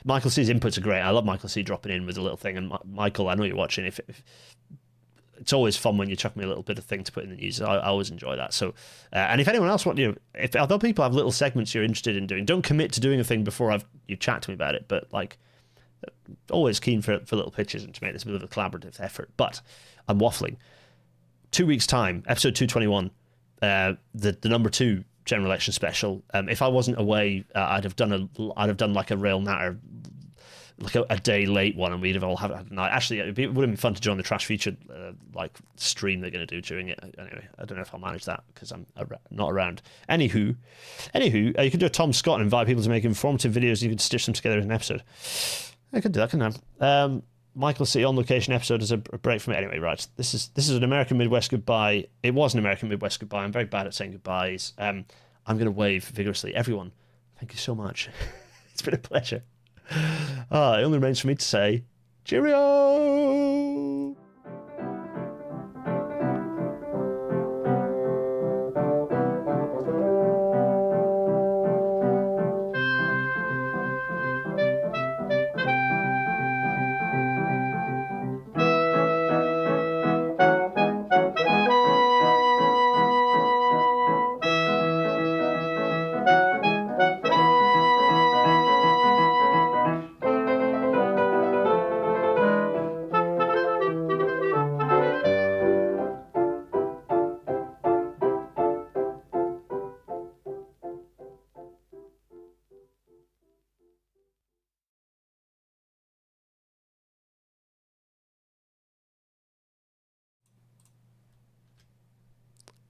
Michael C's inputs are great. I love Michael C dropping in with a little thing, and Michael, I know you're watching. If it's always fun when you chuck me a little bit of thing to put in the news. I always enjoy that. So, and if anyone else if other people have little segments you're interested in doing, don't commit to doing a thing before you chat to me about it. But like, always keen for little pitches and to make this a bit of a collaborative effort. But I'm waffling. 2 weeks time, episode 221, the number 2 general election special. If I wasn't away, I'd have done like a Rail Natter, like a day late one, and we'd have all had a night. Actually, it would have been fun to join the Trash Feature like stream they're going to do during it. Anyway, I don't know if I'll manage that because I'm not around. Anywho, you can do a Tom Scott and invite people to make informative videos. You can stitch them together in an episode. I could do that, couldn't I? Michael City on location episode is a break from it. Anyway, right. This is an American Midwest goodbye. It was an American Midwest goodbye. I'm very bad at saying goodbyes. I'm going to wave vigorously. Everyone, thank you so much. It's been a pleasure. It only remains for me to say, cheerio!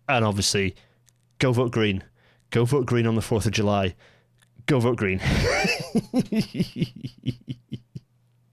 And obviously, go vote Green. Go vote Green on the 4th of July. Go vote Green.